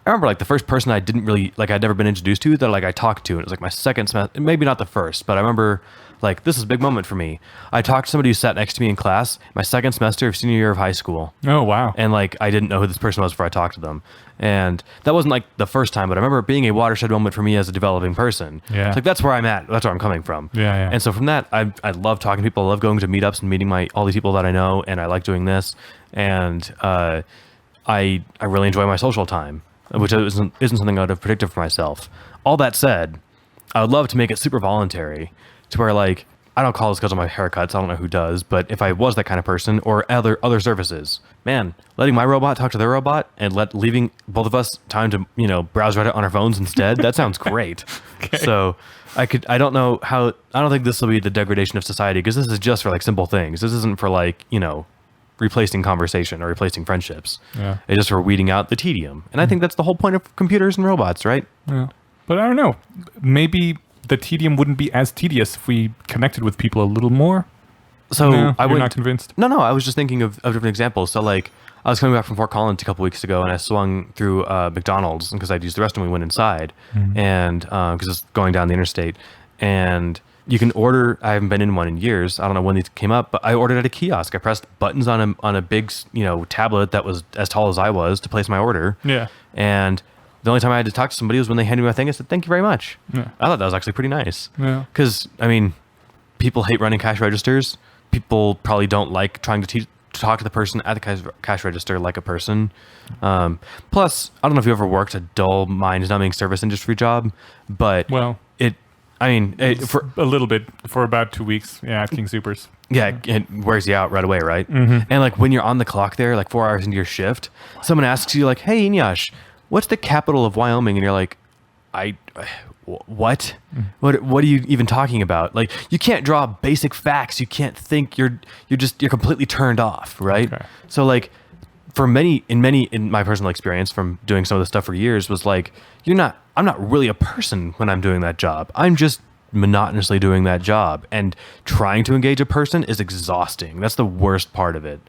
remember like the first person I didn't really like, I'd never been introduced to that like I talked to, and it was like my second semester, maybe not the first, but I remember like this is a big moment for me. I talked to somebody who sat next to me in class my second semester of senior year of high school. Oh wow. And like I didn't know who this person was before I talked to them, and that wasn't like the first time, but I remember it being a watershed moment for me as a developing person. Yeah. It's like that's where I'm at, that's where I'm coming from. Yeah. And so from that, I love talking to people. I love going to meetups and meeting all these people that I know, and I like doing this, and I really enjoy my social time, which isn't something I would have predicted for myself. All that said, I would love to make it super voluntary to where like, I don't call this because of my haircuts, I don't know who does, but if I was that kind of person, or other services, man, letting my robot talk to their robot and leaving both of us time to, browse Reddit on our phones instead, that sounds great. Okay. So I don't think this will be the degradation of society, because this is just for like simple things. This isn't for like, replacing conversation or replacing friendships. Yeah. It's just for weeding out the tedium. And I think that's the whole point of computers and robots, right? Yeah. But I don't know. Maybe the tedium wouldn't be as tedious if we connected with people a little more. So no, you're not convinced? No, I was just thinking of different examples. So like I was coming back from Fort Collins a couple weeks ago, and I swung through McDonald's because I'd used the restroom. We went inside, and because it's going down the interstate, and you can order. I haven't been in one in years. I don't know when these came up, but I ordered at a kiosk. I pressed buttons on a big tablet that was as tall as I was to place my order. Yeah. And the only time I had to talk to somebody was when they handed me my thing. I said, "Thank you very much." Yeah. I thought that was actually pretty nice. Yeah. Because I mean, people hate running cash registers. People probably don't like trying to talk to the person at the cash register like a person. Plus, I don't know if you ever worked a dull, mind-numbing service industry job, but for a little bit, for about 2 weeks, at King Soopers. Yeah, it wears you out right away, right? And like when you're on the clock there, like 4 hours into your shift, someone asks you like, "Hey, Inyash, what's the capital of Wyoming?" And you're like, what? What are you even talking about? Like, you can't draw basic facts. You can't think. You're completely turned off, right? Okay. So like, in my personal experience from doing some of this stuff for years, was like, I'm not really a person when I'm doing that job. I'm just monotonously doing that job, and trying to engage a person is exhausting. That's the worst part of it.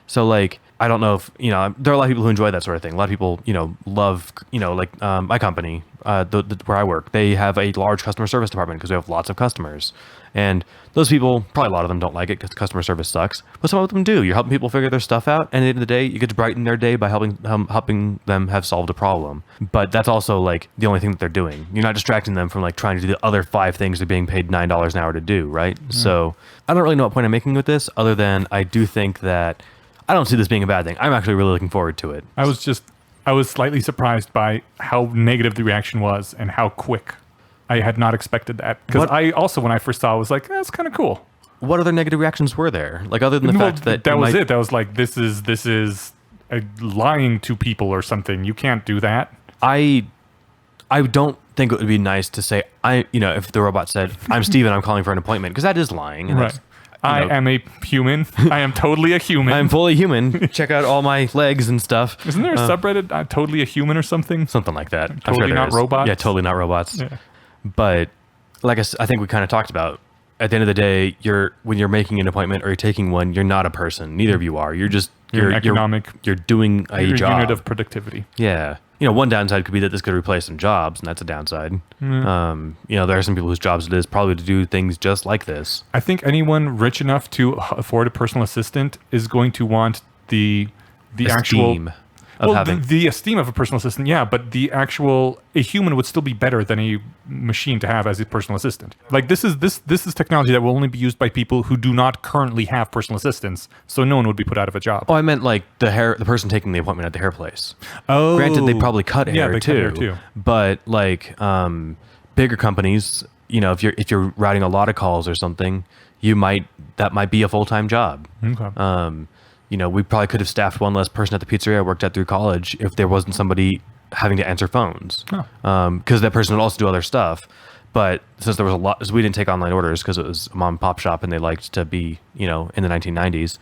So like, I don't know if, there are a lot of people who enjoy that sort of thing. A lot of people, love, like my company, where I work, they have a large customer service department because we have lots of customers. And those people, probably a lot of them don't like it because customer service sucks, but some of them do. You're helping people figure their stuff out, and at the end of the day, you get to brighten their day by helping them have solved a problem. But that's also like the only thing that they're doing. You're not distracting them from like trying to do the other 5 things they're being paid $9 an hour to do, right? So I don't really know what point I'm making with this, other than I do think that I don't see this being a bad thing. I'm actually really looking forward to it. I was slightly surprised by how negative the reaction was and how quick. I had not expected that, because I also, when I first saw it, was like, that's kind of cool. what other negative reactions were there? Like other than the fact that that was it. That was like, this is lying to people or something. You can't do that. I don't think it would be nice to say, if the robot said, I'm Steven, I'm calling for an appointment, because that is lying. And right. I am a human. I am totally a human. I'm fully human. Check out all my legs and stuff. Isn't there a subreddit, totally a human or something? Something like that. Totally not robots? Yeah, totally not robots. Yeah. But like I think we kind of talked about, at the end of the day, when you're making an appointment or you're taking one, you're not a person. Neither of you are. You're just you're doing a job. Unit of productivity. Yeah. One downside could be that this could replace some jobs, and that's a downside. Mm. There are some people whose jobs it is probably to do things just like this. I think anyone rich enough to afford a personal assistant is going to want the actual the esteem of a personal assistant, yeah, but a human would still be better than a machine to have as a personal assistant. Like this is technology that will only be used by people who do not currently have personal assistants, so no one would be put out of a job. Oh, I meant like the person taking the appointment at the hair place. Oh, granted, they probably cut hair they too. cut hair too. But like bigger companies, if you're writing a lot of calls or something, that might be a full-time job. Okay. We probably could have staffed one less person at the pizzeria I worked at through college if there wasn't somebody having to answer phones. Because that person would also do other stuff. But since there was so we didn't take online orders because it was a mom and pop shop and they liked to be, in the 1990s,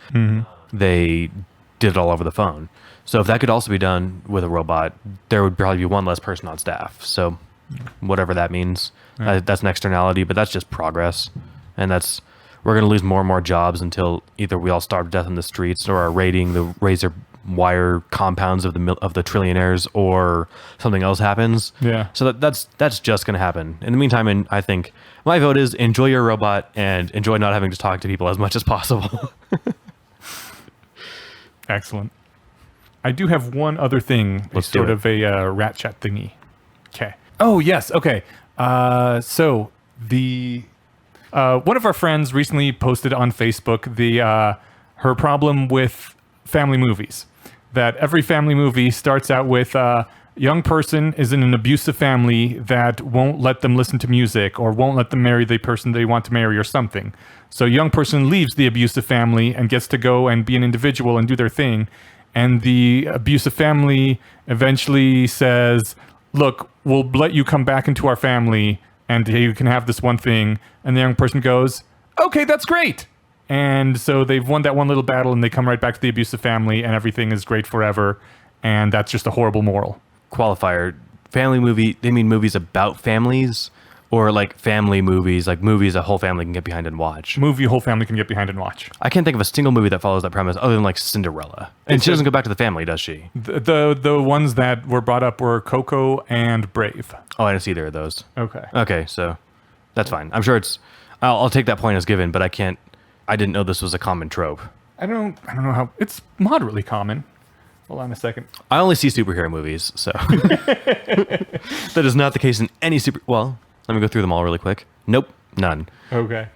they did it all over the phone. So if that could also be done with a robot, there would probably be one less person on staff. So whatever that means, that's an externality, but that's just progress. And we're going to lose more and more jobs until either we all starve to death in the streets or are raiding the razor wire compounds of the trillionaires, or something else happens. Yeah. So that's just going to happen. In the meantime, I think my vote is enjoy your robot and enjoy not having to talk to people as much as possible. Excellent. I do have one other thing, sort of a RatChat thingy. Okay. Oh yes. Okay. So the. One of our friends recently posted on Facebook her problem with family movies. That every family movie starts out with a young person is in an abusive family that won't let them listen to music or won't let them marry the person they want to marry or something. So a young person leaves the abusive family and gets to go and be an individual and do their thing. And the abusive family eventually says, look, we'll let you come back into our family and you can have this one thing. And the young person goes, okay, that's great. And so they've won that one little battle and they come right back to the abusive family and everything is great forever. And that's just a horrible moral. Qualifier, family movie, they mean movies about families, or like family movies, like movies a whole family can get behind and watch? Movie a whole family can get behind and watch. I can't think of a single movie that follows that premise other than like Cinderella. And she doesn't go back to the family, does she? The ones that were brought up were Coco and Brave. Oh, I didn't see either of those. Okay, so that's fine. I'm sure I'll take that point as given, but I didn't know this was a common trope. I don't know how, it's moderately common. Hold on a second. I only see superhero movies, so that is not the case in any well, let me go through them all really quick. Nope, none. Okay.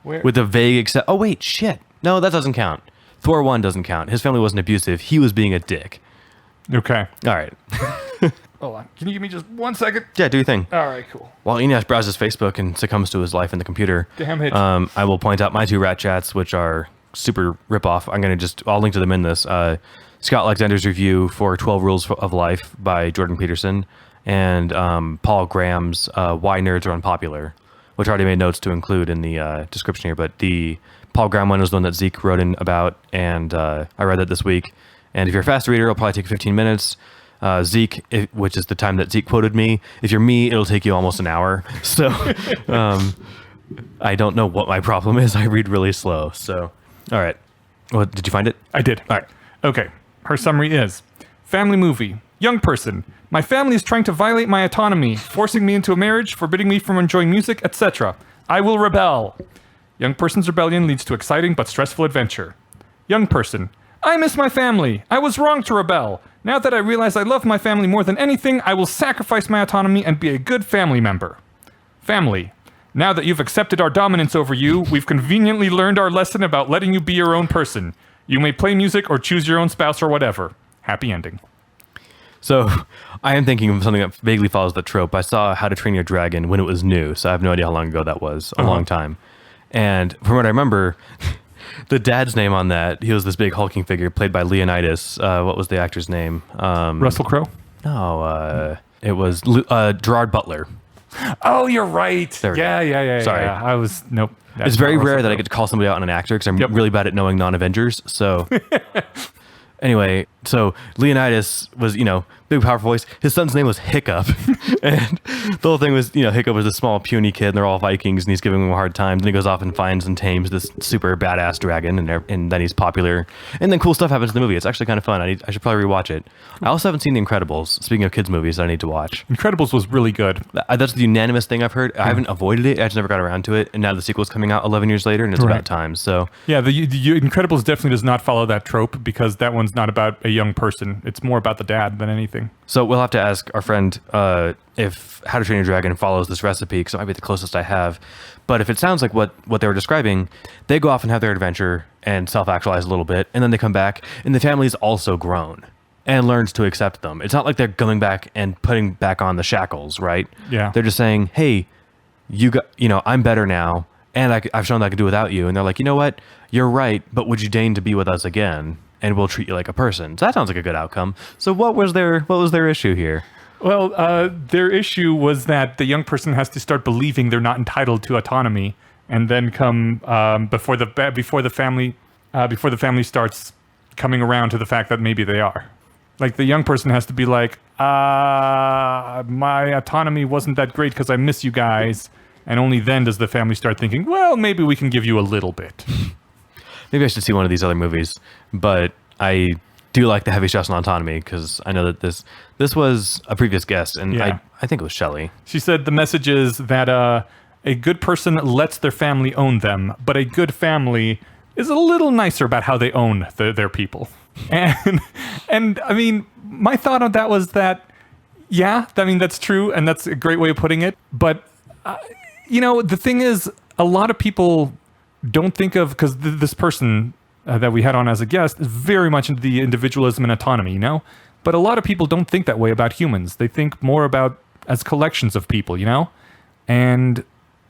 With a vague except. Oh wait, shit. No, that doesn't count. Thor 1 doesn't count. His family wasn't abusive. He was being a dick. Okay. All right. Hold on. Can you give me just 1 second? Yeah, do your thing. All right, cool. While Eneasz browses Facebook and succumbs to his life in the computer, damn it. I will point out my 2 RatChats, which are super ripoff. I'll link to them in this. Scott Alexander's review for 12 Rules of Life by Jordan Peterson, and Paul Graham's Why Nerds Are Unpopular, which I already made notes to include in the description here. But the Paul Graham one was the one that Zeke wrote in about, and I read that this week. And if you're a fast reader, it'll probably take 15 minutes. Zeke, which is the time that Zeke quoted me. If you're me, it'll take you almost an hour. So I don't know what my problem is. I read really slow. So, all right. Well, did you find it? I did. All right. Okay. Her summary is, family movie, young person. My family is trying to violate my autonomy, forcing me into a marriage, forbidding me from enjoying music, etc. I will rebel. Young person's rebellion leads to exciting but stressful adventure. Young person. I miss my family. I was wrong to rebel. Now that I realize I love my family more than anything, I will sacrifice my autonomy and be a good family member. Family. Now that you've accepted our dominance over you, we've conveniently learned our lesson about letting you be your own person. You may play music or choose your own spouse or whatever. Happy ending. So I am thinking of something that vaguely follows the trope. I saw How to Train Your Dragon when it was new, so I have no idea how long ago that was. A long time. And from what I remember, the dad's name on that, he was this big hulking figure played by Leonidas. What was the actor's name? Russell Crowe? No, it was Gerard Butler. Oh, you're right. Yeah. Sorry. Yeah. I was, nope. It's very rare that I get to call somebody out on an actor because I'm really bad at knowing non-Avengers. So anyway, so Leonidas was, big, powerful voice. His son's name was Hiccup. And the whole thing was, Hiccup was a small, puny kid, and they're all Vikings, and he's giving them a hard time. Then he goes off and finds and tames this super badass dragon, and then he's popular. And then cool stuff happens in the movie. It's actually kind of fun. I should probably rewatch it. I also haven't seen The Incredibles. Speaking of kids' movies, I need to watch. Incredibles was really good. That's the unanimous thing I've heard. I haven't avoided it. I just never got around to it. And now the sequel's coming out 11 years later, and it's about time. So yeah, the Incredibles definitely does not follow that trope because that one's not about a young person. It's more about the dad than anything. So we'll have to ask our friend if How to Train Your Dragon follows this recipe, because it might be the closest I have. But if it sounds like what they were describing, they go off and have their adventure and self-actualize a little bit, and then they come back, and the family's also grown and learns to accept them. It's not like they're going back and putting back on the shackles, right? Yeah. They're just saying, hey, I'm better now, and I've shown that I can do without you. And they're like, you know what? You're right, but would you deign to be with us again? And we'll treat you like a person. So that sounds like a good outcome. So what was their issue here? Well, their issue was that the young person has to start believing they're not entitled to autonomy, and then come before the family starts coming around to the fact that maybe they are. Like the young person has to be like, my autonomy wasn't that great because I miss you guys, and only then does the family start thinking, well, maybe we can give you a little bit. Maybe I should see one of these other movies, but I do like the heavy stress on autonomy because I know that this was a previous guest, and I think it was Shelley. She said the message is that a good person lets their family own them, but a good family is a little nicer about how they own their people. And I mean, my thought on that was that, that's true, and that's a great way of putting it. But the thing is, a lot of people don't think of, because this person that we had on as a guest is very much into the individualism and autonomy, But a lot of people don't think that way about humans. They think more about as collections of people, And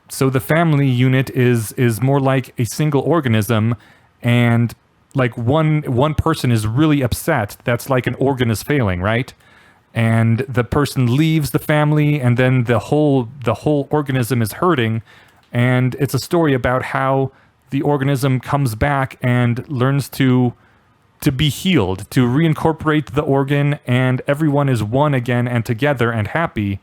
so the family unit is more like a single organism, and like one person is really upset. That's like an organ is failing, right? And the person leaves the family, and then the whole organism is hurting. And it's a story about how the organism comes back and learns to be healed, to reincorporate the organ, and everyone is one again and together and happy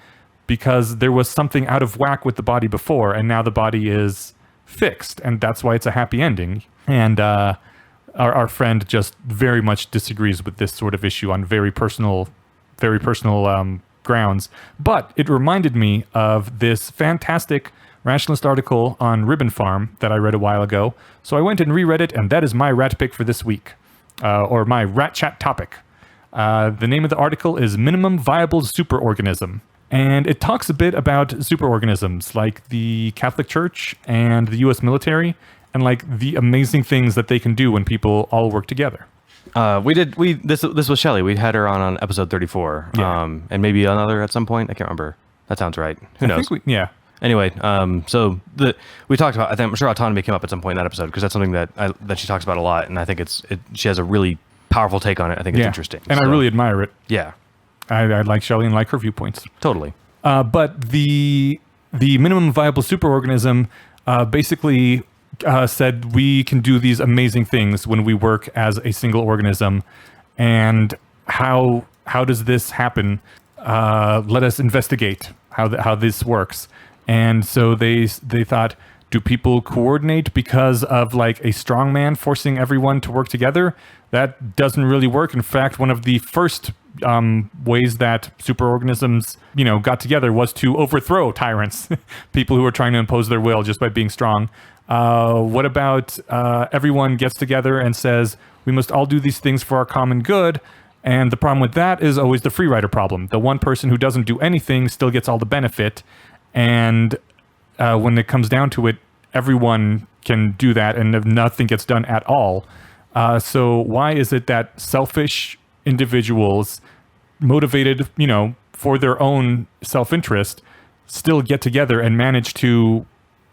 because there was something out of whack with the body before, and now the body is fixed, and that's why it's a happy ending. And our friend just very much disagrees with this sort of issue on very personal grounds. But it reminded me of this fantastic rationalist article on Ribbon Farm that I read a while ago. So I went and reread it, and that is my rat pick for this week, or my RatChat topic. The name of the article is Minimum Viable Superorganism. And it talks a bit about superorganisms like the Catholic Church and the U.S. military, and like the amazing things that they can do when people all work together. This was Shelley. We had her on episode 34. And maybe another at some point. I can't remember. That sounds right. Who knows? Anyway, so we talked about, I'm sure autonomy came up at some point in that episode, because that's something that she talks about a lot, and I think she has a really powerful take on it. I think it's interesting. And I really admire it. Yeah. I like Shelley and like her viewpoints. Totally. But the minimum viable superorganism basically said we can do these amazing things when we work as a single organism. And how does this happen? Let us investigate how this works. And so they thought, do people coordinate because of like a strongman forcing everyone to work together? That doesn't really work. In fact, one of the first ways that superorganisms, got together was to overthrow tyrants, people who were trying to impose their will just by being strong. What about everyone gets together and says, we must all do these things for our common good? And the problem with that is always the free rider problem. The one person who doesn't do anything still gets all the benefit. And when it comes down to it, everyone can do that, and nothing gets done at all. So why is it that selfish individuals, motivated, for their own self-interest, still get together and manage to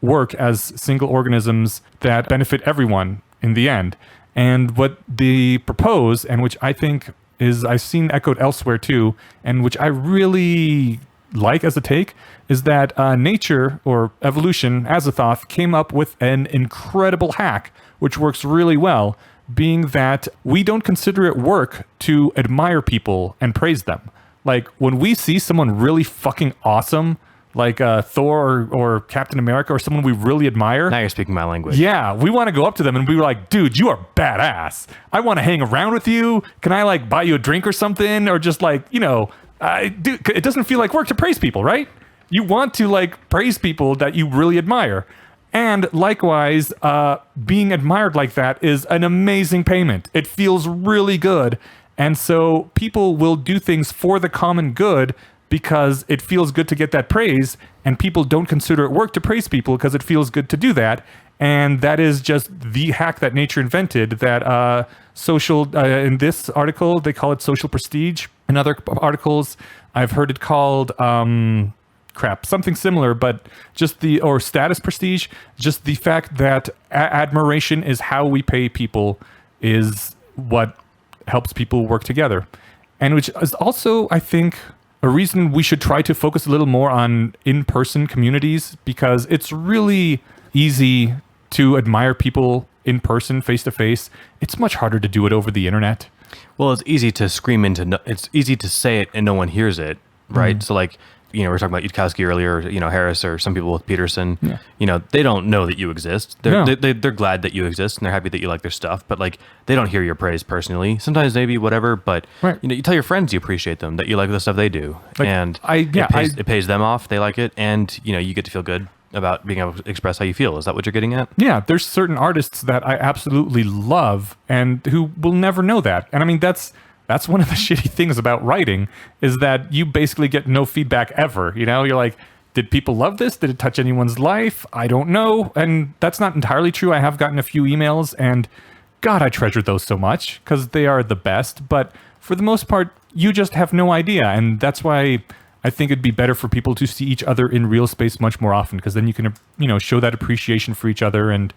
work as single organisms that benefit everyone in the end. And what they propose, and which I think is I've seen echoed elsewhere too, and which I really like as a take, is that nature or evolution, Azathoth, came up with an incredible hack which works really well, being that we don't consider it work to admire people and praise them. Like when we see someone really fucking awesome, like Thor or Captain America or someone we really admire. Now you're speaking my language. Yeah, we want to go up to them and we were like, dude, you are badass. I want to hang around with you. Can I like buy you a drink or something? Or just like, it doesn't feel like work to praise people, right? You want to like praise people that you really admire. And likewise, being admired like that is an amazing payment. It feels really good. And so people will do things for the common good because it feels good to get that praise, and people don't consider it work to praise people because it feels good to do that. And that is just the hack that nature invented, that social, in this article, they call it social prestige. In other articles, I've heard it called, something similar, but or status prestige, just the fact that admiration is how we pay people is what helps people work together. And which is also, I think, a reason we should try to focus a little more on in-person communities, because it's really easy to admire people in person, face-to-face. It's much harder to do it over the internet. Well, it's easy to scream it's easy to say it and no one hears it, right? Mm. So like, we were talking about Yudkowsky earlier, Harris, or some people with Peterson, they don't know that you exist. They're glad that you exist and they're happy that you like their stuff, but like they don't hear your praise personally. Sometimes maybe whatever, but you tell your friends you appreciate them, that you like the stuff they do, and it pays them off. They like it, and you get to feel good about being able to express how you feel. Is that what you're getting at? Yeah, there's certain artists that I absolutely love and who will never know that. And I mean, that's one of the shitty things about writing, is that you basically get no feedback ever. You're like, did people love this? Did it touch anyone's life? I don't know. And that's not entirely true. I have gotten a few emails, and God, I treasure those so much because they are the best. But for the most part, you just have no idea. And that's why I think it'd be better for people to see each other in real space much more often, because then you can, show that appreciation for each other and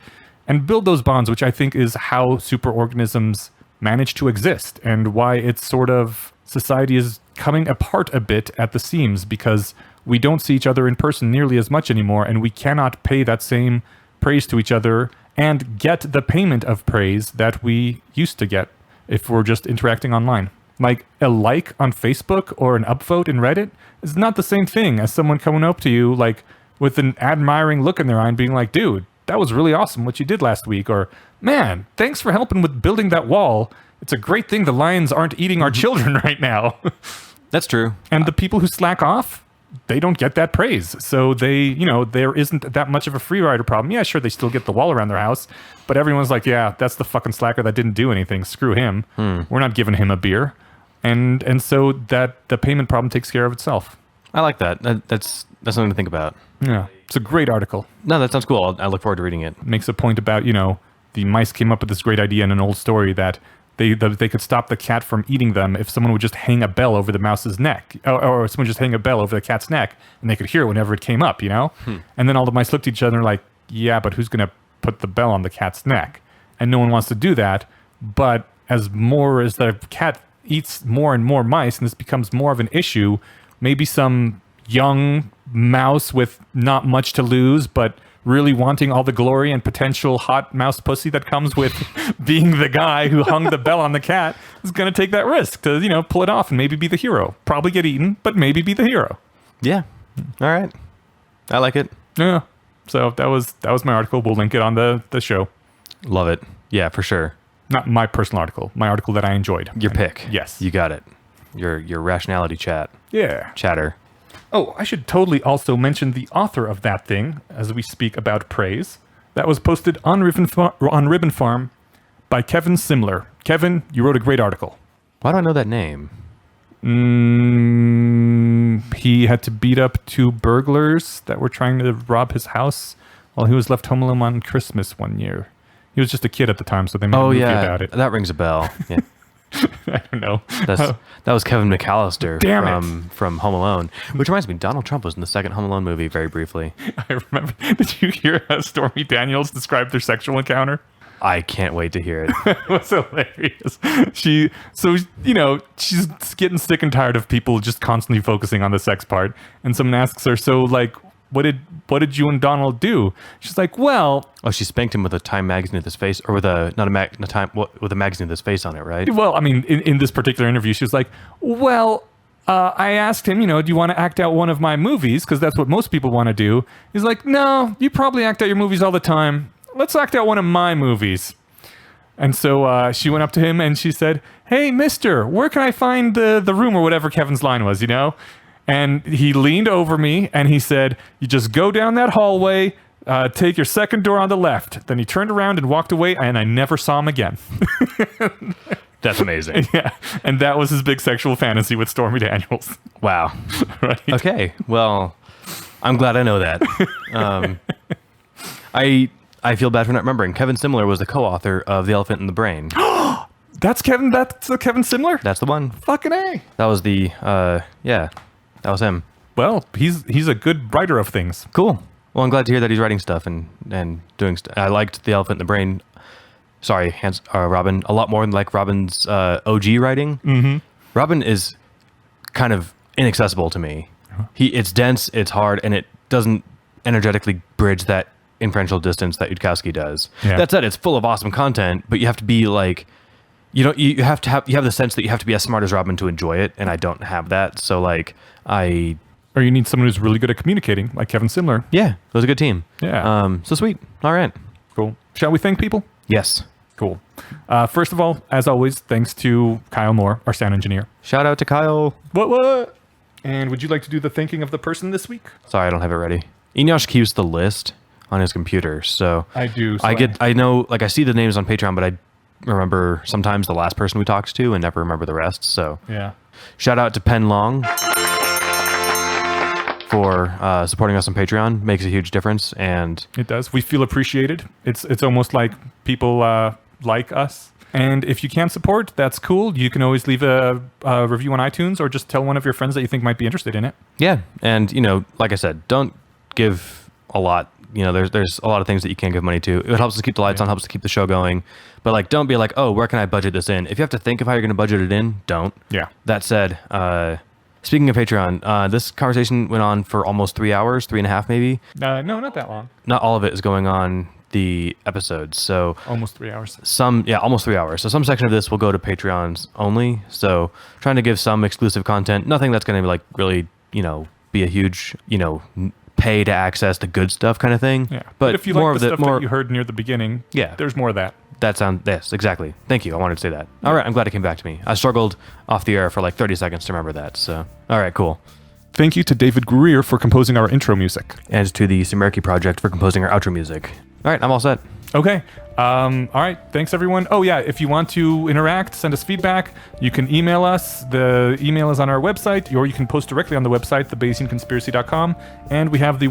build those bonds, which I think is how superorganisms manage to exist, and why it's sort of society is coming apart a bit at the seams, because we don't see each other in person nearly as much anymore, and we cannot pay that same praise to each other and get the payment of praise that we used to get if we're just interacting online. Like a like on Facebook or an upvote in Reddit is not the same thing as someone coming up to you like with an admiring look in their eye and being like, dude, that was really awesome what you did last week, or man, thanks for helping with building that wall. It's a great thing the lions aren't eating our children right now. That's true. And the people who slack off, they don't get that praise. So they, there isn't that much of a free rider problem. Yeah, sure, they still get the wall around their house, but everyone's like, yeah, that's the fucking slacker that didn't do anything. Screw him. We're not giving him a beer. And so that the payment problem takes care of itself. I like that. That's something to think about. Yeah. It's a great article. No, that sounds cool. I look forward to reading it. Makes a point about, the mice came up with this great idea in an old story that they could stop the cat from eating them if someone would just hang a bell over the mouse's neck, or someone just hang a bell over the cat's neck, and they could hear it whenever it came up, And then all the mice looked at each other and were like, yeah, but who's going to put the bell on the cat's neck? And no one wants to do that. But as the cat eats more and more mice, and this becomes more of an issue, maybe some young mouse with not much to lose, but really wanting all the glory and potential hot mouse pussy that comes with being the guy who hung the bell on the cat is going to take that risk to, pull it off and maybe be the hero. Probably get eaten, but maybe be the hero. Yeah. All right. I like it. Yeah. So that was my article. We'll link it on the show. Love it. Yeah, for sure. Not my personal article. My article that I enjoyed. Your pick. Yes. You got it. Your rationality chat. Yeah. Chatter. Oh, I should totally also mention the author of that thing as we speak about praise. That was posted on Ribbon Farm by Kevin Simler. Kevin, you wrote a great article. Why do I know that name? He had to beat up 2 burglars that were trying to rob his house while he was left home alone on Christmas one year. He was just a kid at the time, so they made a movie about it. That rings a bell. Yeah. I don't know. That was Kevin McAllister Damn from Home Alone. Which reminds me, Donald Trump was in the second Home Alone movie very briefly. I remember. Did you hear how Stormy Daniels described their sexual encounter? I can't wait to hear it. It was hilarious. She's getting sick and tired of people just constantly focusing on the sex part. And someone asks her, so like, what did you and Donald do? She's like, well, She spanked him with a Time magazine with his face, or with a with a magazine with his face on it, right? well, I mean, in this particular interview, she was like, well, I asked him, do you want to act out one of my movies? Because that's what most people want to do. He's like, no, you probably act out your movies all the time. Let's act out one of my movies. And so she went up to him and she said, hey, mister, where can I find the room, or whatever Kevin's line was, And he leaned over me and he said, you just go down that hallway, take your second door on the left. Then he turned around and walked away, and I never saw him again. That's amazing. Yeah. And that was his big sexual fantasy with Stormy Daniels. Wow. Right. Okay. Well, I'm glad I know that. I feel bad for not remembering. Kevin Simler was the co-author of The Elephant in the Brain. That's Kevin Simler? That's the one. Fucking A. That was the that was him. Well, he's a good writer of things. Cool. Well, I'm glad to hear that he's writing stuff and doing stuff. I liked The Elephant in the Brain. Sorry, Robin. A lot more than like Robin's OG writing. Mm-hmm. Robin is kind of inaccessible to me. It's dense, it's hard, and it doesn't energetically bridge that inferential distance that Yudkowsky does. Yeah. That said, it's full of awesome content, but you have to be like, you have the sense that you have to be as smart as Robin to enjoy it, and I don't have that. So like or you need someone who's really good at communicating, like Kevin Simler. Yeah, it was a good team. Yeah. So sweet. All right. Cool. Shall we thank people? Yes. Cool. First of all, as always, thanks to Kyle Moore, our sound engineer. Shout out to Kyle. What? And would you like to do the thanking of the person this week? Sorry, I don't have it ready. Enyas keeps the list on his computer, so I do. So I know, like I see the names on Patreon, but I remember sometimes the last person we talked to and never remember the rest. So yeah. Shout out to Pen Long for supporting us on Patreon. Makes a huge difference, and it does. We feel appreciated. It's almost like people like us. And if you can't support, that's cool. You can always leave a review on iTunes, or just tell one of your friends that you think might be interested in it. Yeah, and like I said, don't give a lot. There's a lot of things that you can't give money to. It helps to keep the lights on, helps to keep the show going. But like, don't be like, oh, where can I budget this in? If you have to think of how you're going to budget it in, don't. Yeah. That said, speaking of Patreon, this conversation went on for almost 3 hours, 3.5 maybe. No, not that long. Not all of it is going on the episodes, so almost 3 hours. Almost 3 hours. So some section of this will go to Patreons only. So trying to give some exclusive content, nothing that's going to like really, be a huge, pay to access the good stuff kind of thing. Yeah. But if you more like the of stuff that you heard near the beginning, yeah, there's more of that. Yes, exactly. Thank you. I wanted to say that. Yeah. All right. I'm glad it came back to me. I struggled off the air for like 30 seconds to remember that. So, all right, cool. Thank you to David Greer for composing our intro music. And to the Sumerki Project for composing our outro music. All right. I'm all set. Okay. All right. Thanks, everyone. Oh, yeah. If you want to interact, send us feedback, you can email us. The email is on our website, or you can post directly on the website, thebayesianconspiracy.com. And we have the